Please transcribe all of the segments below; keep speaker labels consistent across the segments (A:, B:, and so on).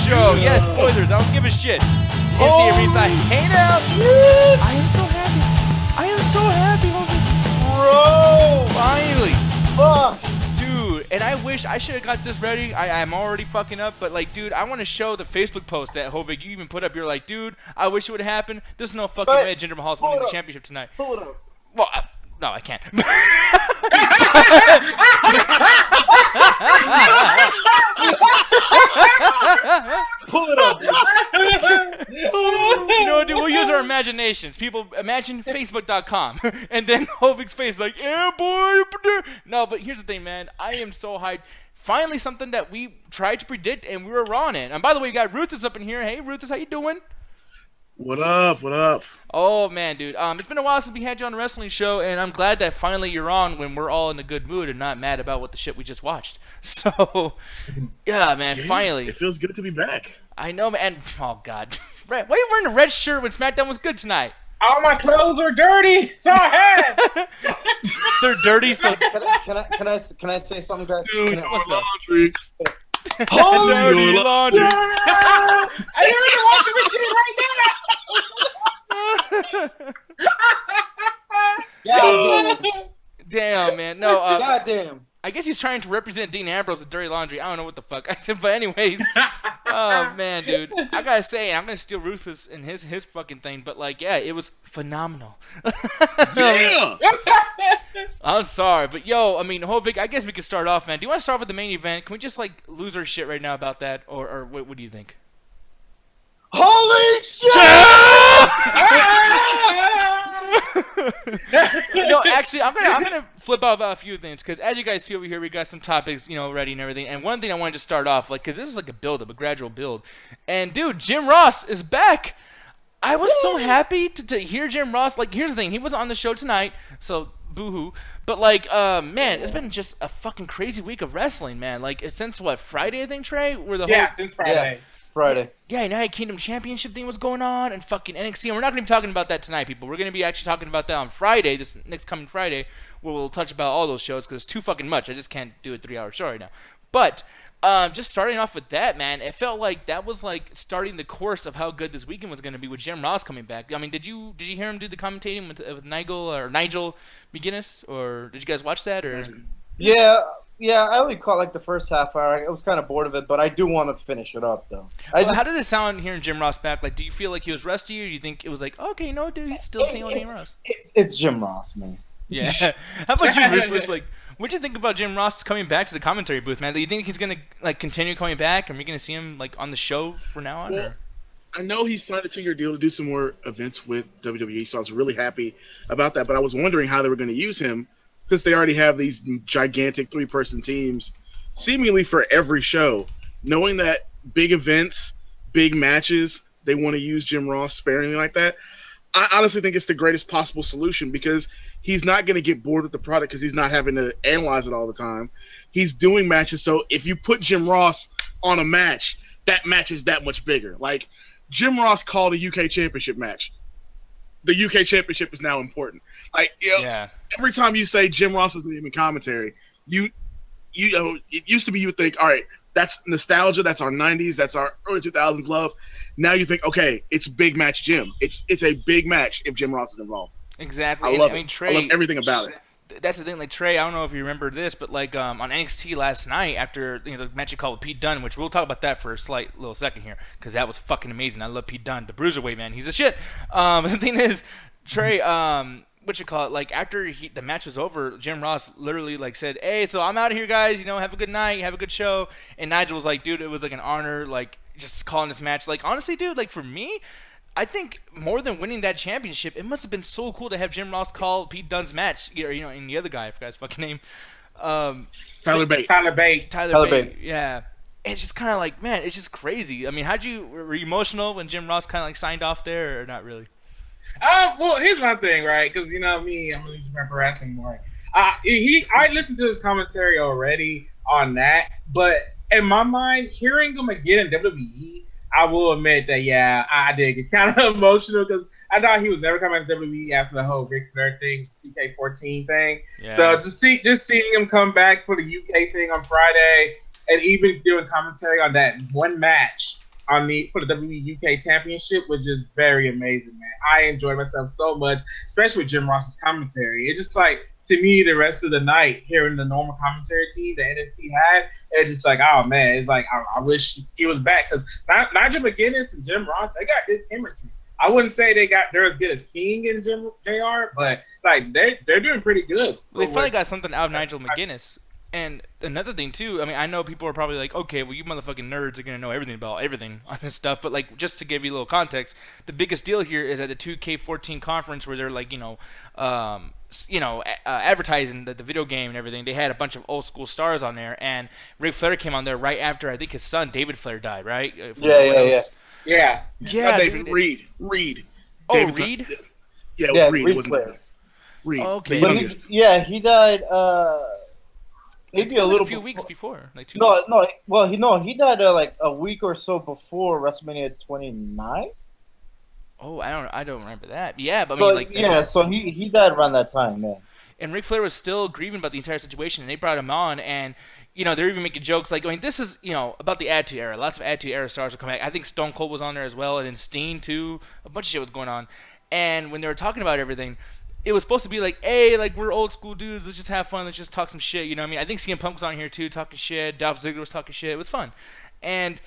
A: show. Yes, spoilers. I don't give a shit. It's MCA Ringside Hangout. I am so happy, homie.
B: Bro!
A: Finally.
B: Fuck!
A: Dude, and I wish I should have got this ready. I'm already fucking up, but like, dude, I want to show the Facebook post that Hovig you even put up. You're like, dude, I wish it would have happened. There's no fucking way Jinder Mahal's winning the championship tonight.
B: Pull it up.
A: Well, no, I can't.
B: Pull it up, dude.
A: You know what, dude? We'll use our imaginations. People imagine Facebook.com, and then Hovig's face like, yeah, boy. No, but here's the thing, man. I am so hyped. Finally, something that we tried to predict and we were wrong in. And by the way, you got Ruthless up in here. Hey, Ruthless, how you doing?
C: What up? What up?
A: Oh man, dude. It's been a while since we had you on a wrestling show, and I'm glad that finally you're on when we're all in a good mood and not mad about what the shit we just watched. So, yeah, man, finally.
C: It feels good to be back.
A: I know, man. Oh god, why are you wearing a red shirt when SmackDown was good tonight?
D: All my clothes are dirty, so I had.
A: They're dirty, so.
B: Can I say something, guys?
C: Dude,
A: What's up?
C: laundry.
A: Dirty laundry.
D: I am in the washing machine right now.
B: God
A: Damn, man. No,
B: God damn.
A: I guess he's trying to represent Dean Ambrose with dirty laundry. I don't know what the fuck I said, but anyways. Oh man, dude. I gotta say, I'm gonna steal Rufus and his fucking thing, but like, yeah, it was phenomenal.
C: Yeah.
A: I'm sorry, but yo, I mean, Hovig, I guess we could start off, man. Do you want to start with the main event? Can we just like lose our shit right now about that, or what do you think?
B: Holy shit!
A: No, actually, I'm gonna flip off a few things because as you guys see over here, we got some topics, ready and everything. And one thing I wanted to start off like, because this is like a build-up, a gradual build. And dude, Jim Ross is back. I was so happy to hear Jim Ross. Like, here's the thing, he wasn't on the show tonight, so boo-hoo. But like, man, it's been just a fucking crazy week of wrestling, man. Like, it's since what, Friday, I think, Trey? Where the whole
D: Since Friday.
B: Friday.
A: Yeah, United Kingdom Championship thing was going on, and fucking NXT. And we're not going to be talking about that tonight, people. We're going to be actually talking about that on Friday, this next coming Friday, where we'll touch about all those shows because it's too fucking much. I just can't do a 3-hour show right now. But just starting off with that, man, it felt like that was like starting the course of how good this weekend was going to be with Jim Ross coming back. I mean, did you hear him do the commentating with Nigel McGuinness, or did you guys watch that? Or
B: Yeah, I only caught like the first half hour. I was kind of bored of it, but I do want to finish it up, though.
A: How did it sound hearing Jim Ross back? Like, do you feel like he was rusty, or do you think it was like, okay, no, dude, he's still seeing Jim Ross?
B: It's Jim Ross, man.
A: Yeah. How about you, Ruthless? Like, what'd you think about Jim Ross coming back to the commentary booth, man? Do you think he's gonna like continue coming back, and we're gonna see him like on the show from now on?
C: Well, I know he signed a 2-year deal to do some more events with WWE, so I was really happy about that. But I was wondering how they were going to use him, since they already have these gigantic 3-person teams seemingly for every show. Knowing that big events, big matches, they want to use Jim Ross sparingly like that, I honestly think it's the greatest possible solution because he's not going to get bored with the product because he's not having to analyze it all the time. He's doing matches, so if you put Jim Ross on a match, that match is that much bigger. Like, Jim Ross called a UK Championship match. The UK Championship is now important. Like, every time you say Jim Ross's name in commentary, you know, it used to be you would think, all right, that's nostalgia, that's our 90s, that's our early 2000s love. Now you think, okay, it's big match Jim. It's a big match if Jim Ross is involved.
A: Exactly.
C: I love it.
A: I mean, Trey,
C: I love everything about it.
A: That's the thing, like Trey. I don't know if you remember this, but like on NXT last night after the match you called with Pete Dunne, which we'll talk about that for a slight little second here, because that was fucking amazing. I love Pete Dunne, the Bruiserweight man. He's a shit. The thing is, Trey, like after the match was over, Jim Ross literally like said, "Hey, so I'm out of here, guys. Have a good night, have a good show." And Nigel was like, "Dude, it was like an honor, like just calling this match. Like honestly, dude, like for me." I think more than winning that championship, it must have been so cool to have Jim Ross call Pete Dunne's match, and the other guy, I forgot his fucking name.
C: Tyler Bate.
D: Tyler Bate.
A: Yeah. And it's just kind of like, man, it's just crazy. I mean, were you emotional when Jim Ross kind of like signed off there, or not really?
D: Well, here's my thing, right? Because me, I'm really just wrestling more. I listened to his commentary already on that, but in my mind, hearing him again in WWE, I will admit that, I did get kind of emotional because I thought he was never coming to WWE after the whole Ric Flair thing, 2K14 thing. Yeah. So just seeing him come back for the UK thing on Friday and even doing commentary on that one match for the WWE UK Championship was just very amazing, man. I enjoyed myself so much, especially with Jim Ross's commentary. It just like to me the rest of the night hearing the normal commentary team that NXT had, it's just like, oh man, it's like I wish he was back because Nigel McGuinness and Jim Ross, they got good chemistry. I wouldn't say they're as good as King and JR, but like they're doing pretty good.
A: Well, they finally got something out of Nigel McGuinness. And another thing too, I mean, I know people are probably like, okay, well, you motherfucking nerds are gonna know everything about everything on this stuff, but like, just to give you a little context, the biggest deal here is at the 2K14 conference where they're like, advertising the video game and everything. They had a bunch of old school stars on there, and Ric Flair came on there right after I think his son David Flair died, right?
D: Yeah.
C: Not David, Reed.
A: Oh,
C: David's
A: Reed?
C: Yeah, it was Reed.
B: Reed
C: Wasn't
B: Flair.
C: it? Reed.
A: Oh, okay.
C: The
B: But
C: youngest.
B: he died. Maybe a little
A: few weeks before, like 2
B: No,
A: weeks.
B: no. Well, he died like a week or so before WrestleMania 29.
A: Oh, I don't remember that. Yeah, but I mean,
B: So he died around that time, man.
A: And Ric Flair was still grieving about the entire situation, and they brought him on, and they're even making jokes like, I mean, this is about the Attitude Era. Lots of Attitude Era stars will come back. I think Stone Cold was on there as well, and then Steen too. A bunch of shit was going on, and when they were talking about everything, it was supposed to be like, hey, like, we're old school dudes, let's just have fun, let's just talk some shit, you know what I mean? I think CM Punk was on here too, talking shit, Dolph Ziggler was talking shit, it was fun. And,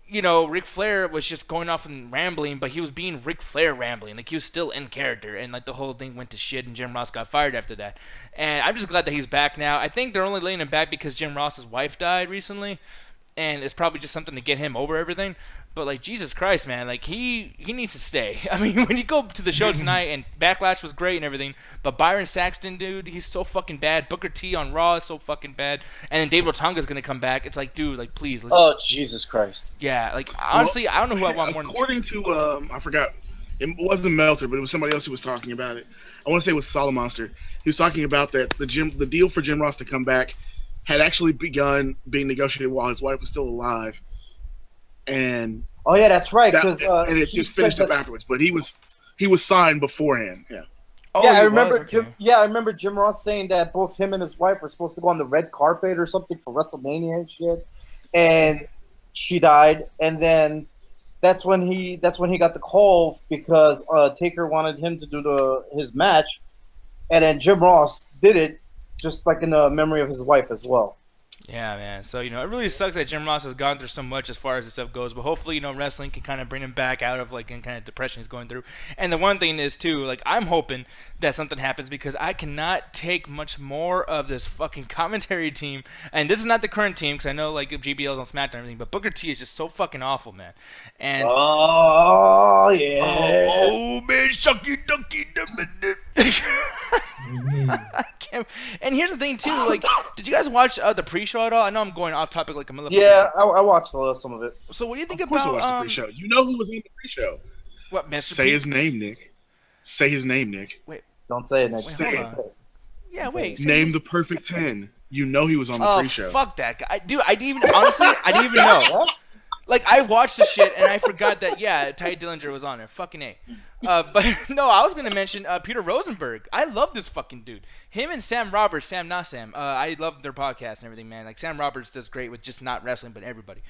A: Ric Flair was just going off and rambling, but he was being Ric Flair rambling, like, he was still in character, and, like, the whole thing went to shit, and Jim Ross got fired after that. And I'm just glad that he's back now. I think they're only letting him back because Jim Ross's wife died recently, and it's probably just something to get him over everything. But, like, Jesus Christ, man, like, he needs to stay. I mean, when you go to the show tonight, and Backlash was great and everything, but Byron Saxton, dude, he's so fucking bad. Booker T on Raw is so fucking bad. And then Dave Otunga's going to come back. It's like, dude, like, please.
B: Oh, Jesus Christ.
A: Yeah, like, honestly, I don't know who I want more.
C: According to, I forgot, it wasn't Melter, but it was somebody else who was talking about it. I want to say it was Solid Monster. He was talking about that the deal for Jim Ross to come back had actually begun being negotiated while his wife was still alive. And
B: oh yeah, that's right. Because
C: and it just finished up afterwards. But he was signed beforehand. Yeah.
A: Oh,
B: yeah, I
A: he
B: remember.
A: was? Okay.
B: I remember Jim Ross saying that both him and his wife were supposed to go on the red carpet or something for WrestleMania and shit, and she died. And then that's when he got the call because Taker wanted him to do his match, and then Jim Ross did it just like in the memory of his wife as well.
A: Yeah, man. So, it really sucks that Jim Ross has gone through so much as far as this stuff goes. But hopefully, wrestling can kind of bring him back out of, like, any kind of depression he's going through. And the one thing is, too, like, I'm hoping that something happens because I cannot take much more of this fucking commentary team. And this is not the current team because I know, like, GBL's on SmackDown and everything. But Booker T is just so fucking awful, man. And
B: oh, yeah.
A: Oh, man, shucky ducky. I can't. And here's the thing too, like, did you guys watch the pre-show at all? I know I'm going off topic like a motherfucker.
B: Yeah, I watched some of it.
A: So what do you think
C: Of course I
A: about
C: watched the pre-show. You know who was in the pre-show?
A: what, Mr.
C: Say
A: P?
C: his name, Nick. Say his name, Nick.
B: Don't say it, Nick.
A: Wait, hold on. Yeah, wait.
C: Name the perfect 10. You know he was on the
A: Oh,
C: pre-show.
A: fuck that guy, dude. I didn't even know. Like, I watched the shit and I forgot that, yeah, Ty Dillinger was on there. Fucking A. But no, I was gonna mention Peter Rosenberg. I love this fucking dude. Him and Sam Roberts, Sam not Sam. I love their podcast and everything, man. Like, Sam Roberts does great with just not wrestling, but everybody.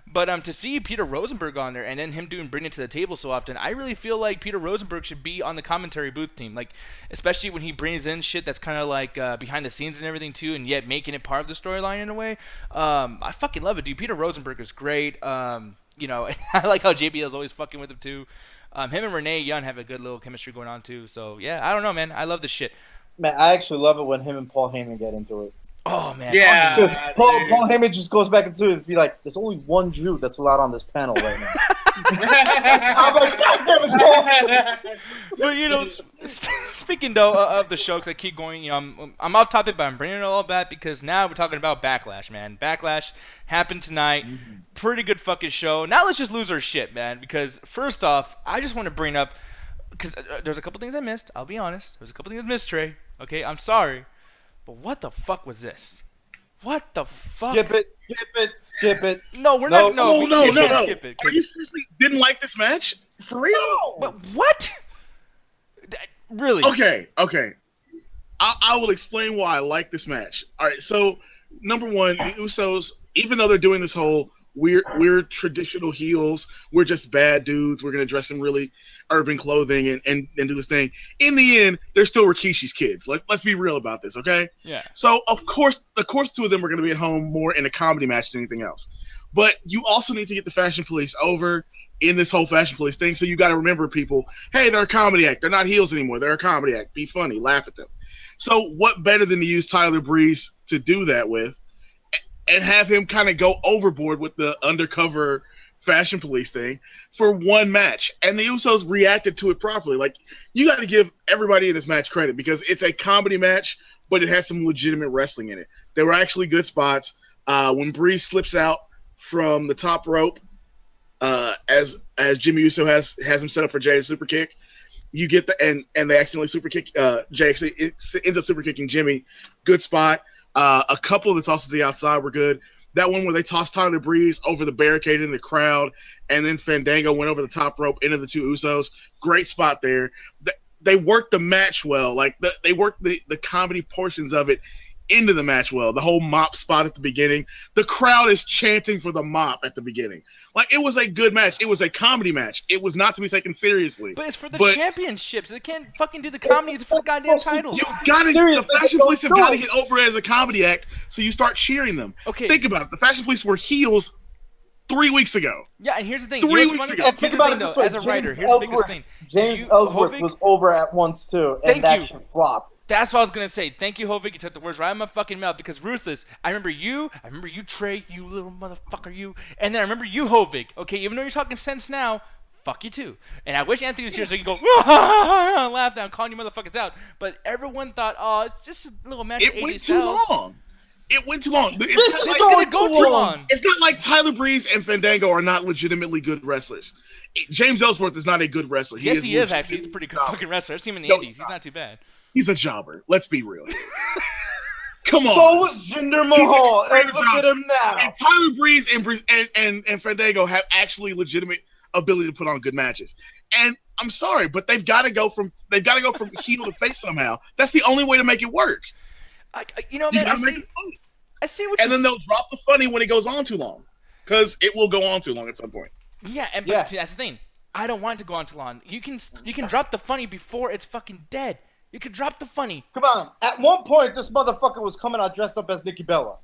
A: But to see Peter Rosenberg on there and then him bringing it to the table so often, I really feel like Peter Rosenberg should be on the commentary booth team. Like, especially when he brings in shit that's kind of like behind the scenes and everything too, and yet making it part of the storyline in a way. I fucking love it, dude. Peter Rosenberg is great. And I like how JBL is always fucking with him too. Him and Renee Young have a good little chemistry going on too. So yeah, I don't know, man. I love this shit.
B: Man, I actually love it when him and Paul Heyman get into it.
A: Oh man.
D: Yeah.
B: Paul Heyman just goes back into it and be like, "There's only one Jew that's allowed on this panel right now." I'm like, God damn it, Paul!
A: But speaking though of the show, because I keep going, I'm off topic, but I'm bringing it all back because now we're talking about Backlash, man. Backlash happened tonight. Pretty good fucking show. Now let's just lose our shit, man. Because first off, I just want to bring up, because there's a couple things I missed. I'll be honest. There's a couple things I missed, Trey. Okay, I'm sorry, but what the fuck was this? What the fuck?
B: Skip it.
A: No, we're not. No, we can't skip it.
C: Are you seriously didn't like this match? For real?
B: No.
A: But what? Really?
C: Okay. I will explain why I like this match. All right, so number one, the Usos, even though they're doing this whole we're traditional heels. We're just bad dudes. We're gonna dress in really urban clothing and do this thing. In the end, they're still Rikishi's kids. Let's be real about this, okay?
A: Yeah.
C: So of course, two of them are gonna be at home more in a comedy match than anything else. But you also need to get the Fashion Police over in this whole Fashion Police thing. So you got to remember, people, hey, they're a comedy act. They're not heels anymore. They're a comedy act. Be funny. Laugh at them. So what better than to use Tyler Breeze to do that with and have him kind of go overboard with the undercover Fashion Police thing for one match. And the Usos reacted to it properly. Like, you got to give everybody in this match credit because it's a comedy match, but it has some legitimate wrestling in it. There were actually good spots. When Breeze slips out from the top rope, as Jimmy Uso has him set up for Jay's super kick, you get and they accidentally super kick Jay. It ends up super kicking Jimmy. Good spot. A couple of the tosses to the outside were good. That one where they tossed Tyler Breeze over the barricade in the crowd, and then Fandango went over the top rope into the two Usos. Great spot there. They worked the match well. Like they worked the comedy portions of it into the match well. The whole mop spot at the beginning. The crowd is chanting for the mop at the beginning. Like, it was a good match. It was a comedy match. It was not to be taken seriously.
A: But it's for the championships. They can't fucking do the comedy. It's for the goddamn titles.
C: You gotta, the Fashion Police have got to get over as a comedy act, so you start cheering them.
A: Okay.
C: Think about it. The Fashion Police were heels 3 weeks ago.
A: Yeah, and here's the thing.
C: 3 weeks ago.
A: Here's the thing, though. As a writer, here's the biggest thing.
B: James Ellsworth was over at once, too, and that shit flopped.
A: That's what I was gonna say. Thank you, Hovig. You took the words right out of my fucking mouth because Ruthless. I remember you, Trey, you little motherfucker, you. And then I remember you, Hovig. Okay, even though you're talking sense now, fuck you too. And I wish Anthony was here so he could go laugh down, calling you motherfuckers out. But everyone thought, oh, it's just a little match.
C: It went too long. It went too long.
A: It's gonna go too long.
C: It's not like Tyler Breeze and Fandango are not legitimately good wrestlers. James Ellsworth is not a good wrestler.
A: Yes, he is actually. He's a pretty good fucking wrestler. I've seen him in the Indies. He's not too bad.
C: He's a jobber. Let's be real. Come on.
B: So was Jinder Mahal, and look at him now.
C: And Tyler Breeze and Fandango have actually legitimate ability to put on good matches. And I'm sorry, but they've got to go from heel to face somehow. That's the only way to make it work.
A: Man, I see what.
C: And then they'll drop the funny when it goes on too long, because it will go on too long at some point.
A: Yeah, but see, that's the thing. I don't want it to go on too long. You can drop the funny before it's fucking dead. You can drop the funny.
B: Come on. At one point, this motherfucker was coming out dressed up as Nikki Bella.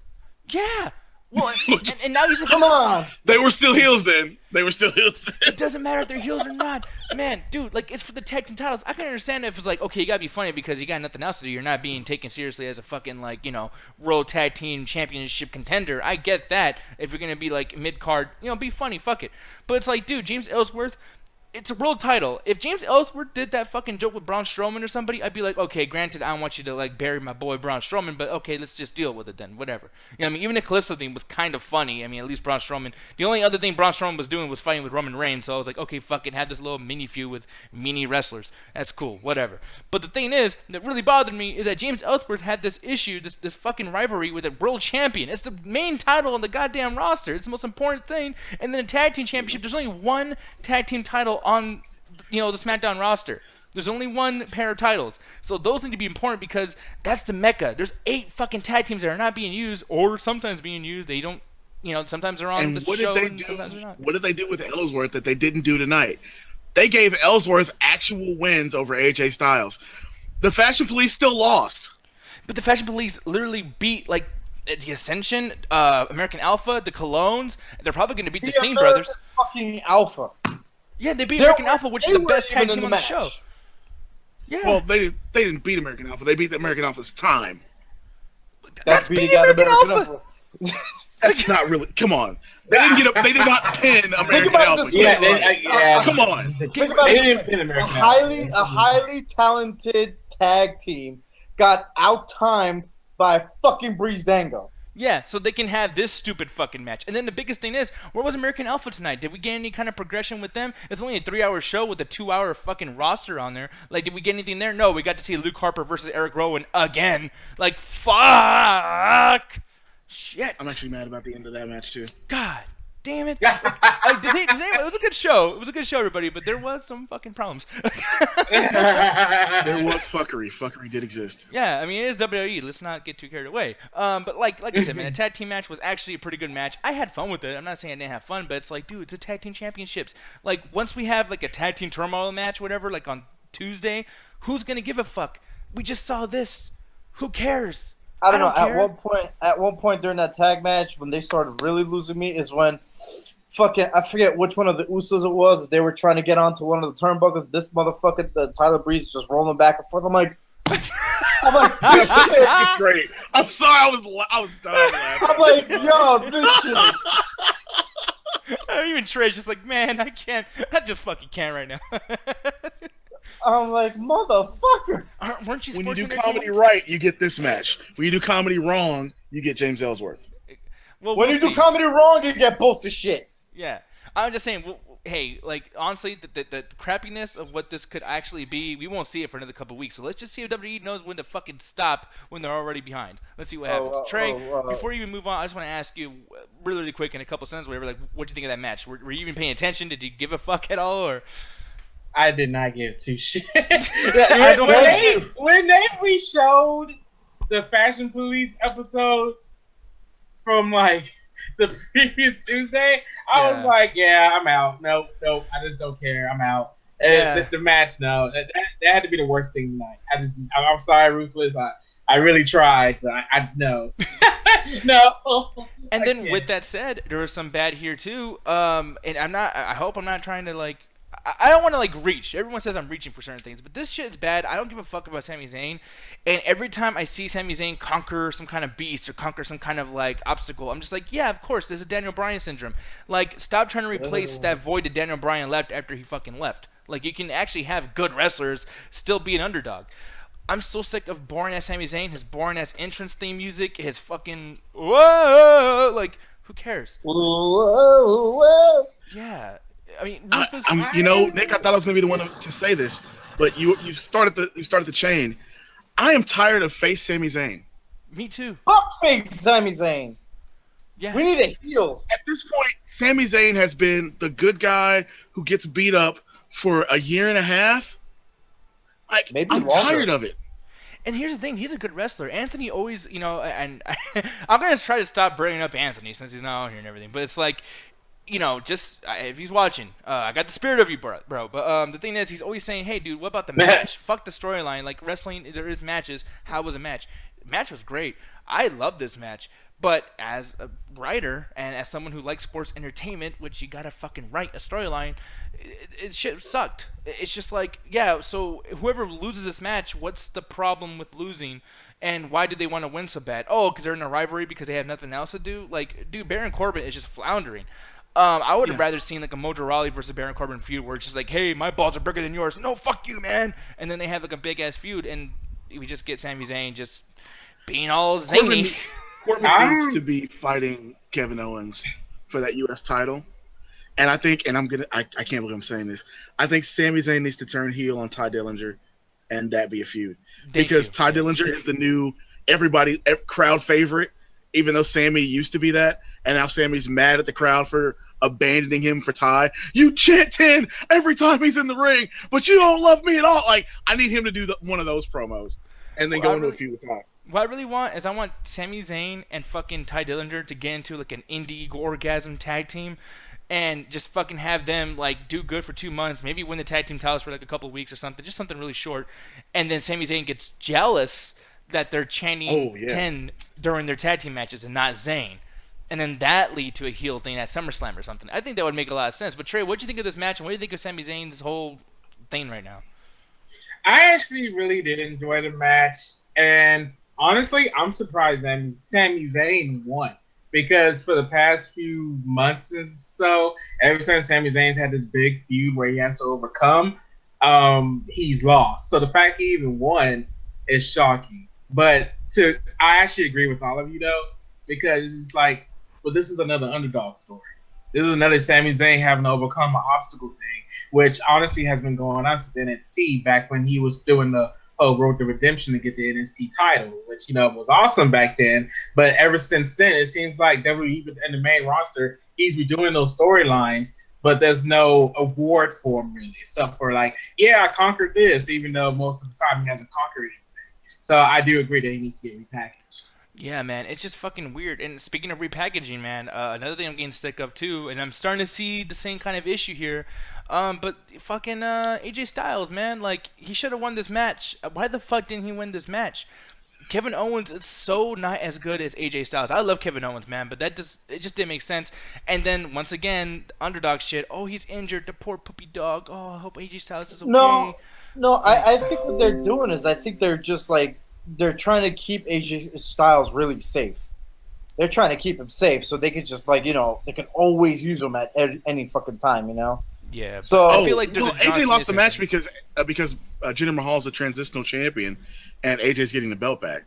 A: Yeah. Well, and now he's a...
B: Come on.
C: They were still heels then.
A: It doesn't matter if they're heels or not. Man, dude, like, it's for the tag team titles. I can understand if it's like, okay, you gotta be funny because you got nothing else to do. You're not being taken seriously as a fucking, like, World Tag Team Championship contender. I get that. If you're gonna be, like, mid-card, be funny, fuck it. But it's like, dude, James Ellsworth... It's a world title. If James Ellsworth did that fucking joke with Braun Strowman or somebody, I'd be like, okay, granted, I don't want you to, like, bury my boy Braun Strowman, but okay, let's just deal with it then, whatever. Even the Callisto thing was kind of funny. At least Braun Strowman. The only other thing Braun Strowman was doing was fighting with Roman Reigns, so I was like, okay, fuck it, have this little mini feud with mini wrestlers. That's cool, whatever. But the thing is, that really bothered me is that James Ellsworth had this issue, this fucking rivalry with a world champion. It's the main title on the goddamn roster. It's the most important thing. And then a tag team championship, there's only one tag team title on the SmackDown roster. There's only one pair of titles. So those need to be important because that's the mecca. There's 8 fucking tag teams that are not being used or sometimes being used. They don't, sometimes they're on the show and sometimes they're not.
C: What did they do with Ellsworth that they didn't do tonight? They gave Ellsworth actual wins over AJ Styles. The Fashion Police still lost.
A: But the Fashion Police literally beat, like, the Ascension, American Alpha, the Colognes. They're probably going to beat the Singh brothers.
B: Fucking Alpha.
A: Yeah, they beat American Alpha, which is the best tag team on the show. Yeah.
C: Well, they didn't beat American Alpha. They beat the American Alpha's time.
A: That's beating American Alpha.
C: That's not really. Come on. They did not pin American Alpha. Come on.
B: Think about it. A highly talented tag team got out-timed by fucking Breeze Dango.
A: Yeah, so they can have this stupid fucking match. And then the biggest thing is, where was American Alpha tonight? Did we get any kind of progression with them? It's only a 3-hour show with a 2-hour fucking roster on there. Like, did we get anything there? No, we got to see Luke Harper versus Eric Rowan again. Like, fuck! Shit.
C: I'm actually mad about the end of that match, too.
A: God. Damn it! It was a good show. It was a good show, everybody. But there was some fucking problems.
C: There was fuckery. Fuckery did exist.
A: Yeah, I mean, it is WWE. Let's not get too carried away. But like I said, man, the tag team match was actually a pretty good match. I had fun with it. I'm not saying I didn't have fun, but it's like, dude, it's a tag team championships. Like, once we have like a tag team turmoil match, whatever, like on Tuesday, who's gonna give a fuck? We just saw this. Who cares?
B: I don't know.
A: care.
B: At one point during that tag match, when they started really losing me, is when I forget which one of the Usos it was. They were trying to get onto one of the turnbuckles. This motherfucker, the Tyler Breeze, just rolling back and forth. I'm like, this shit.
C: It's great. I'm sorry. I was dying laughing.
B: I'm like, yo, this shit.
A: Even Trey's just like, man, I can't. I just fucking can't right now.
B: I'm like, motherfucker.
A: Weren't you
C: When you
A: sports
C: do
A: entertainment?
C: comedy right, you get this match. When you do comedy wrong, you get James Ellsworth.
A: Well,
B: When
A: we'll
B: you do
A: see.
B: comedy wrong, you get both the shit.
A: Yeah, I'm just saying. Hey, like honestly, the crappiness of what this could actually be, we won't see it for another couple of weeks. So let's just see if WWE knows when to fucking stop when they're already behind. Let's see what happens. Trey, before you even move on, I just want to ask you really, really quick in a couple sentences, whatever. Like, what do you think of that match? Were you even paying attention? Did you give a fuck at all, or?
D: I did not give two shit.
A: I don't
D: when they showed the Fashion Police episode from like the previous Tuesday, I was like, yeah, I'm out. Nope, I just don't care. I'm out.
A: Yeah.
D: The match, no, that had to be the worst thing tonight. I'm sorry, Ruthless. I really tried, but I no. No.
A: And then with that said, there was some bad here too. And I hope I'm not trying to like. I don't want to like reach. Everyone says I'm reaching for certain things, but this shit is bad. I don't give a fuck about Sami Zayn. And every time I see Sami Zayn conquer some kind of beast or conquer some kind of like obstacle, I'm just like, yeah, of course, there's a Daniel Bryan syndrome. Like, stop trying to replace that void that Daniel Bryan left after he fucking left. Like, you can actually have good wrestlers still be an underdog. I'm so sick of boring ass Sami Zayn, his boring ass entrance theme music, his fucking whoa, like, who cares?
B: Whoa.
A: Yeah. I mean,
C: Nick, I thought I was going to be the one to say this, but you started the chain. I am tired of face Sami Zayn.
A: Me too.
B: Fuck face Sami Zayn.
A: Yeah.
B: We need a heel.
C: At this point, Sami Zayn has been the good guy who gets beat up for a year and a half.
B: Maybe
C: I'm
B: longer.
C: tired of it.
A: And here's the thing, he's a good wrestler. Anthony always, and I'm going to try to stop bringing up Anthony since he's not on here and everything, but it's like, just if he's watching, I got the spirit of you, bro. But the thing is, he's always saying, "Hey, dude, what about the match? Fuck the storyline. Like, wrestling, there is matches. How was a match? The match was great. I love this match. But as a writer and as someone who likes sports entertainment, which you gotta fucking write a storyline, it shit sucked. It's just like, yeah. So whoever loses this match, what's the problem with losing? And why do they want to win so bad? Oh, because they're in a rivalry because they have nothing else to do. Like, dude, Baron Corbin is just floundering. I would have rather seen like a Mojo Rawley versus Baron Corbin feud where it's just like, hey, my balls are bigger than yours. No, fuck you, man. And then they have like a big ass feud, and we just get Sami Zayn just being all zany.
C: Corbin needs to be fighting Kevin Owens for that U.S. title, and I think, I can't believe I'm saying this. I think Sami Zayn needs to turn heel on Ty Dillinger, and that be a feud because Ty Dillinger is the new crowd favorite, even though Sammy used to be that. And now Sammy's mad at the crowd for abandoning him for Ty. You chant 10 every time he's in the ring, but you don't love me at all. Like, I need him to do one of those promos and then go into a feud with Ty.
A: What I really want is I want Sami Zayn and fucking Ty Dillinger to get into like an indie orgasm tag team and just fucking have them like do good for 2 months, maybe win the tag team titles for like a couple of weeks or something, just something really short. And then Sami Zayn gets jealous that they're chanting 10 during their tag team matches and not Zayn. And then that lead to a heel thing at SummerSlam or something. I think that would make a lot of sense. But Trey, what do you think of this match, and what do you think of Sami Zayn's whole thing right now?
D: I actually really did enjoy the match, and honestly, I'm surprised that Sami Zayn won because for the past few months and so, every time Sami Zayn's had this big feud where he has to overcome, he's lost. So the fact he even won is shocking. But I actually agree with all of you though, because it's just like, well, this is another underdog story. This is another Sami Zayn having to overcome an obstacle thing, which honestly has been going on since NXT back when he was doing the Road to Redemption to get the NXT title, which was awesome back then. But ever since then, it seems like WWE in the main roster, he's redoing those storylines, but there's no award for him really, except for I conquered this, even though most of the time he hasn't conquered anything. So I do agree that he needs to get repackaged.
A: Yeah, man, it's just fucking weird. And speaking of repackaging, man, another thing I'm getting sick of too, and I'm starting to see the same kind of issue here. But fucking AJ Styles, man, like he should have won this match. Why the fuck didn't he win this match? Kevin Owens is so not as good as AJ Styles. I love Kevin Owens, man, but it just didn't make sense. And then once again, underdog shit. Oh, he's injured, the poor puppy dog. Oh, I hope AJ Styles is okay.
B: No, I think what they're doing is I think they're just they're trying to keep AJ Styles really safe. They're trying to keep him safe so they could just they can always use him at any fucking time,
A: Yeah.
B: So
A: I feel like there's
C: AJ lost the match because Jinder Mahal's a transitional champion and AJ's getting the belt back.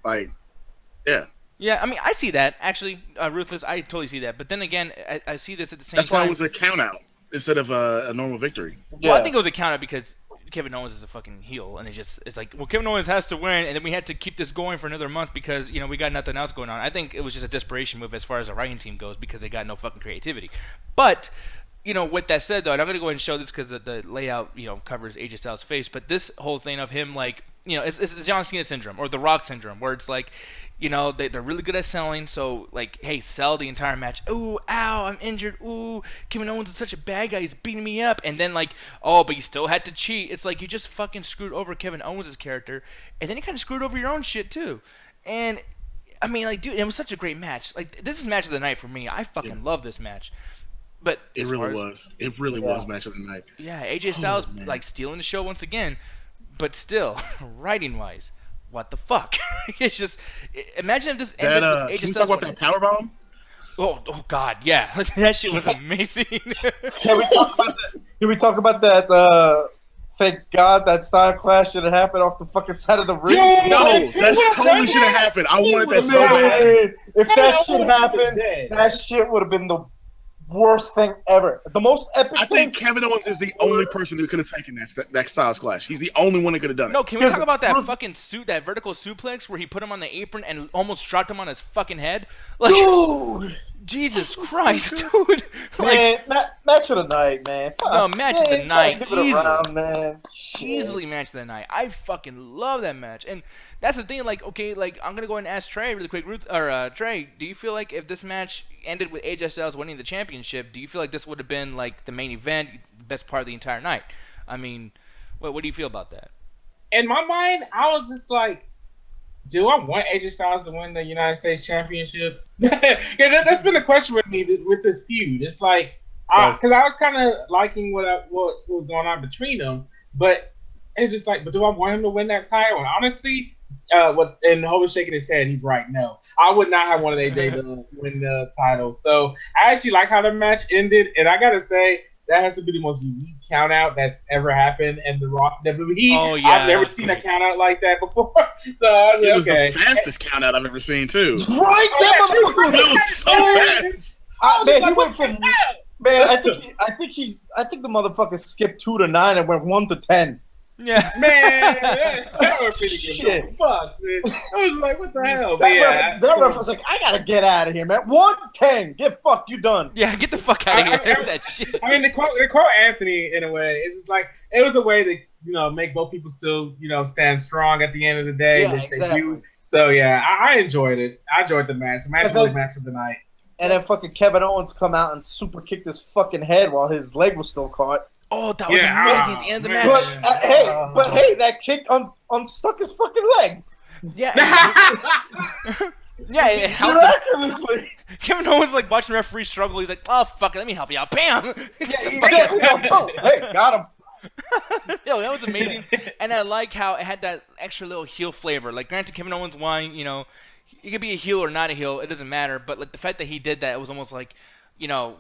A: Yeah, I mean, I see that actually, Ruthless. I totally see that. But then again, I see this at the same
C: That's
A: time.
C: why it was a count out instead of a normal victory.
A: Well, I think it was a count out because Kevin Owens is a fucking heel, and it's like, well, Kevin Owens has to win, and then we had to keep this going for another month because we got nothing else going on. I think it was just a desperation move as far as the writing team goes because they got no fucking creativity. But with that said, though, and I'm gonna go ahead and show this because the layout covers AJ Styles' face, but this whole thing of him it's John Cena syndrome or the Rock syndrome, where it's like, they're really good at selling, so hey, sell the entire match. Ooh, ow, I'm injured. Ooh, Kevin Owens is such a bad guy, he's beating me up. And then but you still had to cheat. It's like you just fucking screwed over Kevin Owens' character, and then you kind of screwed over your own shit too. And I mean, dude, it was such a great match. This is match of the night for me. I fucking love this match. But
C: it really was match of the night.
A: Yeah, AJ Styles stealing the show once again, but still, writing wise, what the fuck? It's just imagine if this ended with AJ
C: Can you
A: Styles.
C: Talk about that powerbomb?
A: Oh God, yeah, that shit was amazing.
B: Can we talk about that? Thank God that style clash should have happened off the fucking side of the ring.
C: No, that totally should have happened. I wanted that so bad.
B: If that shit happened, that shit would have been the worst thing ever. The most epic thing.
C: I think Kevin Owens is the only person who could have taken that Styles Clash. He's the only one that could have done it.
A: No, can we talk about that fucking that vertical suplex where he put him on the apron and almost dropped him on his fucking head?
B: Dude!
A: Jesus Christ, dude!
B: Man, match of the night, man.
A: No, match of the night,
B: easily.
A: Easily match of the night. I fucking love that match, and that's the thing. I'm gonna go and ask Trey really quick. Trey, do you feel like if this match ended with AJ Styles winning the championship, do you feel like this would have been the main event, best part of the entire night? I mean, what do you feel about that?
D: In my mind, I was just like, do I want AJ Styles to win the United States Championship? Yeah, that's been the question with me with this feud. It's like, because I was kind of liking what was going on between them, but it's just like, but do I want him to win that title? And honestly, and Hogan's shaking his head, he's right. No, I would not have wanted AJ to win the title. So I actually like how the match ended, and I gotta say, that has to be the most unique count out that's ever happened in the Raw WWE.
A: Oh, yeah,
D: I've never seen a count out like that before. So I was
C: it was the fastest count out I've ever seen too.
B: Right, that motherfucker
C: was so fast.
B: Man, he went from I think the motherfucker skipped 2 to 9 and went 1 to 10.
A: Yeah,
D: man, that was pretty good.
B: Shit.
D: Fuck, man. I was like, what the hell?
B: That ref was like, I gotta get out of here, man. 110, get fucked, you done.
A: Yeah, get the fuck out of here with that shit.
D: I mean, the quote Anthony in a way is just like it was a way to make both people still stand strong at the end of the day, which they do. So yeah, I enjoyed it. I enjoyed the match. The match was the match of the night.
B: And then fucking Kevin Owens come out and super kicked his fucking head while his leg was still caught.
A: Oh, that was amazing at the end of the match.
B: But hey, that kick unstuck his fucking leg.
A: Yeah. Yeah, it helped.
B: Miraculously.
A: Kevin Owens watching the referee struggle. He's like, "Oh fuck it, let me help you out." Bam.
B: Yeah, exactly. Oh, hey, got him.
A: Yo, that was amazing, and I like how it had that extra little heel flavor. Granted, Kevin Owens won. He could be a heel or not a heel. It doesn't matter. But the fact that he did that, it was almost like,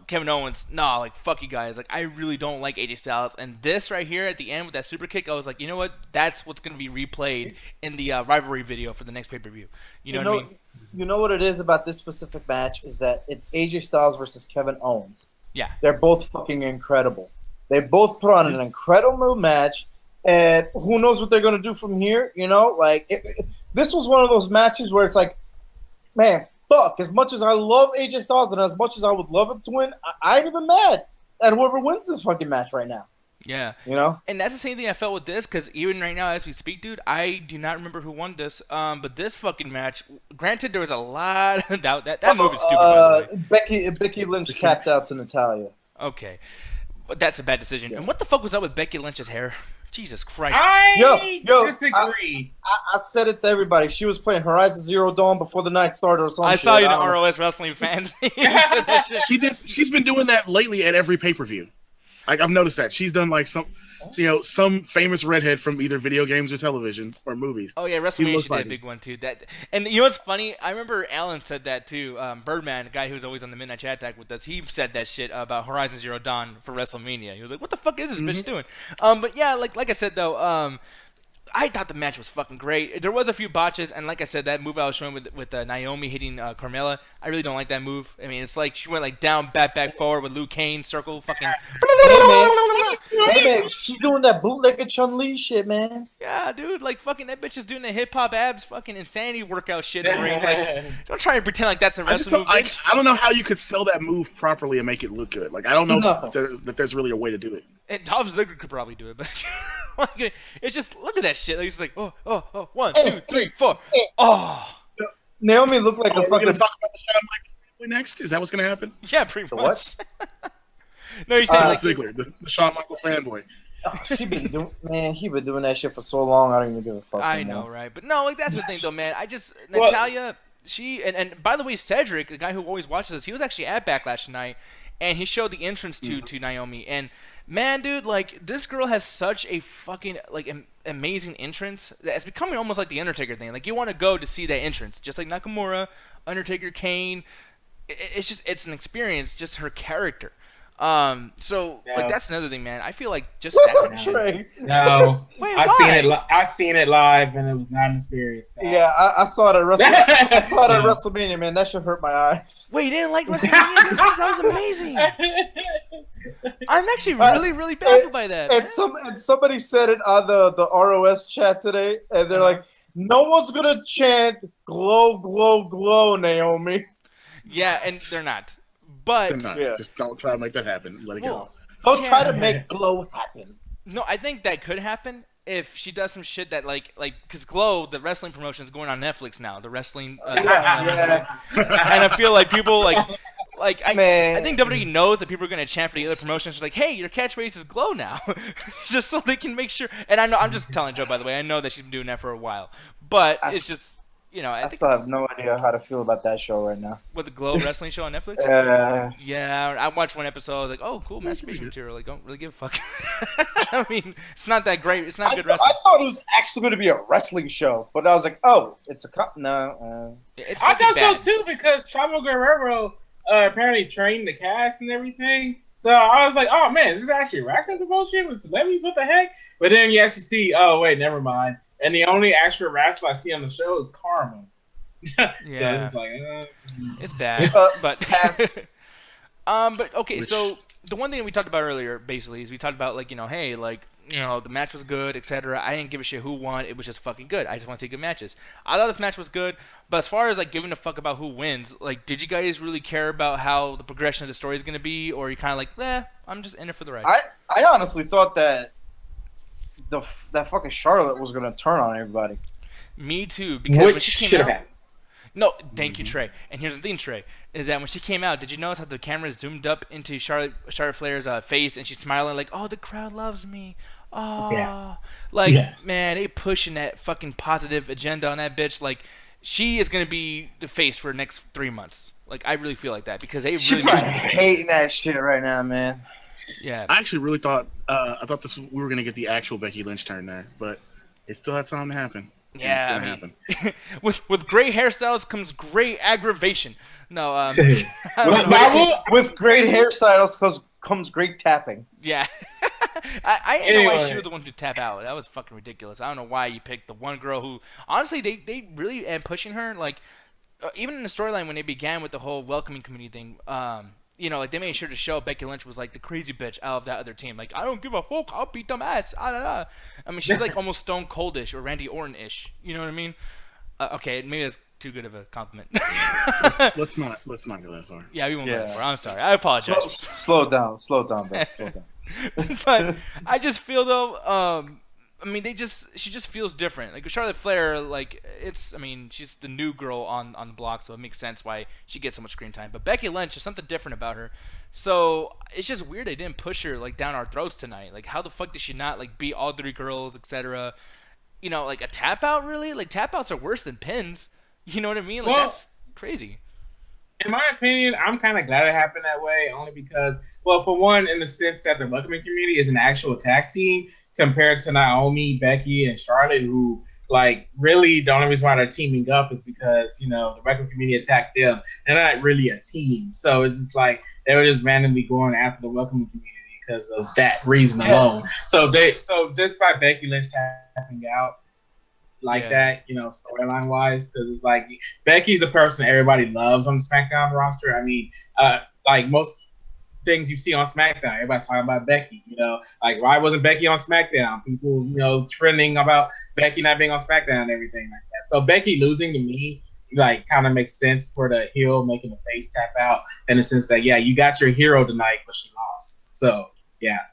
A: Kevin Owens, fuck you guys. I really don't like AJ Styles. And this right here at the end with that super kick, I was like, you know what? That's what's going to be replayed in the rivalry video for the next pay-per-view. You know what I mean?
B: You know what it is about this specific match is that it's AJ Styles versus Kevin Owens.
A: Yeah.
B: They're both fucking incredible. They both put on an incredible match, And who knows what they're going to do from here, you know? Like, this was one of those matches where it's like, man, fuck. As much as I love AJ Styles and as much as I would love him to win, I ain't even mad at whoever wins this fucking match right now.
A: Yeah.
B: You know?
A: And that's the same thing I felt with this, because even right now as we speak, dude, I do not remember who won this. But this fucking match, granted, there was a lot of doubt. That move is stupid, by the way.
B: Becky Lynch tapped out to Natalya.
A: Okay. But that's a bad decision. Yeah. And what the fuck was up with Becky Lynch's hair? Jesus Christ.
D: I disagree.
B: I said it to everybody. She was playing Horizon Zero Dawn before the night started or something.
A: I saw you in ROS Wrestling fans.
C: She's been doing that lately at every pay-per-view. Like, I've noticed that. She's done like some famous redhead from either video games or television or movies.
A: Oh yeah, WrestleMania she did a big one too. And you know what's funny? I remember Alan said that too. Birdman, the guy who's always on the Midnight Chat Attack with us, he said that shit about Horizon Zero Dawn for WrestleMania. He was like, "What the fuck is this bitch doing?" But yeah, like I said though, I thought the match was fucking great. There was a few botches, and like I said, that move I was showing with Naomi hitting Carmella, I really don't like that move. I mean, it's like she went like down, back forward with Liu Kane, circle, fucking.
B: Hey man, she's doing that bootlegger Chun-Li shit, man.
A: Yeah, dude, like fucking that bitch is doing the hip hop abs, fucking insanity workout shit. Like, don't try and pretend like that's a wrestling move.
C: I don't know how you could sell that move properly and make it look good. Like, I don't know that there's really a way to do it.
A: And Dolph Ziggler could probably do it, but like, it's just look at that shit. Like, it's like, oh, 1, 2, 3, 4. Oh.
B: Naomi looked like a fucking.
C: We're gonna talk about the Shawn Michaels next. Is that what's gonna happen?
A: Yeah, pretty much.
B: What?
A: No, you said like
C: Ziggler, the Shawn Michaels fanboy.
B: He been doing that shit for so long. I don't even give a fuck.
A: I know, right? But no, like that's the thing, though, man. Natalya, and by the way, Cedric, the guy who always watches us, he was actually at Backlash tonight, and he showed the entrance to Naomi, and man, dude, like this girl has such a fucking like amazing entrance that it's becoming almost like the Undertaker thing. Like you want to go to see that entrance, just like Nakamura, Undertaker, Kane. It's an experience, just her character. Like that's another thing, man. I feel like just that.
D: No,
A: wait,
D: I seen it live, and it was not an experience.
B: Yeah, I saw it at WrestleMania. I saw it at WrestleMania, man. That shit hurt my eyes.
A: Wait, you didn't like WrestleMania's entrance? That was amazing. I'm actually really baffled by that.
B: And somebody said it on the ROS chat today, and they're like, "No one's gonna chant glow, glow, glow, Naomi."
A: Yeah, and they're not. But
C: just don't try to make that happen. Let it go.
B: Don't try to make glow happen.
A: No, I think that could happen if she does some shit that like because Glow, the wrestling promotion, is going on Netflix now. The wrestling, and I feel like people I think WWE knows that people are gonna chant for the other promotions. Like, hey, your catchphrase is Glow now, just so they can make sure. And I know I'm just telling Joe, by the way. I know that she's been doing that for a while, but it's just. You know, I
B: still have no idea how to feel about that show right now.
A: What, the Glow wrestling show on Netflix? Yeah, I watched one episode. I was like, oh, cool, masturbation material. Like, don't really give a fuck. I mean, it's not that great. It's not good wrestling.
B: I thought it was actually going to be a wrestling show, but I was like, oh, it's a no.
D: I thought so too because Chavo Guerrero apparently trained the cast and everything. So I was like, oh man, is this actually a wrestling promotion with celebrities? What the heck? But then you actually see, oh wait, never mind. And the only actual wrestler I see on the show is Karma.
A: Yeah,
D: so it's like,
A: it's bad, but but okay. So the one thing we talked about earlier, basically, is we talked about like hey, the match was good, etc. I didn't give a shit who won; it was just fucking good. I just want to see good matches. I thought this match was good, but as far as like giving a fuck about who wins, like, did you guys really care about how the progression of the story is gonna be, or are you kind of like, I'm just in it for the ride?
B: I honestly thought that that fucking Charlotte was gonna turn on everybody.
A: Me too, because when she came out. No, thank you, Trey. And here's the thing, Trey, is that when she came out, did you notice how the camera zoomed up into Charlotte Flair's face, and she's smiling like, "Oh, the crowd loves me." Oh, man, they pushing that fucking positive agenda on that bitch. Like, she is gonna be the face for the next 3 months. Like, I really feel like that because they really
B: hating that shit right now, man.
A: Yeah,
C: I actually really thought we were gonna get the actual Becky Lynch turn there, but it still had something to happen.
A: Yeah, happen. with great hairstyles comes great aggravation. No,
B: with great hairstyles comes great tapping.
A: Yeah, I didn't know why she was the one to tap out. That was fucking ridiculous. I don't know why you picked the one girl who, honestly, they really am pushing her. Like, even in the storyline when they began with the whole welcoming committee thing, you know, like they made sure to show Becky Lynch was like the crazy bitch out of that other team. Like, I don't give a fuck, I'll beat them ass. I mean, she's like almost Stone Coldish or Randy Orton-ish. You know what I mean? Okay, maybe that's too good of a compliment.
C: let's not go that far.
A: Yeah, we won't go that far. I'm sorry. I apologize.
B: Slow down, Ben. Slow down.
A: But I just feel though, I mean, she just feels different. Like with Charlotte Flair, like I mean, she's the new girl on the block, so it makes sense why she gets so much screen time. But Becky Lynch, there's something different about her. So it's just weird they didn't push her like down our throats tonight. Like how the fuck did she not like beat all three girls, etc. You know, like a tap out really? Like tap outs are worse than pins. You know what I mean? Like that's crazy.
D: In my opinion, I'm kind of glad it happened that way, only because, well, for one, in the sense that the Welcoming community is an actual tag team compared to Naomi, Becky, and Charlotte, who, like, really the only reason why they're teaming up is because, you know, the Welcoming community attacked them. They're not really a team. So it's just like they were just randomly going after the Welcoming community because of that reason alone. So just by Becky Lynch tapping out, that, you know, storyline wise, because it's like Becky's a person everybody loves on the SmackDown roster. I mean, like most things you see on SmackDown, everybody's talking about Becky. You know, like why wasn't Becky on SmackDown? People, you know, trending about Becky not being on SmackDown and everything like that. So Becky losing to me, like, kind of makes sense for the heel making the face tap out in the sense that, yeah, you got your hero tonight, but she lost. So.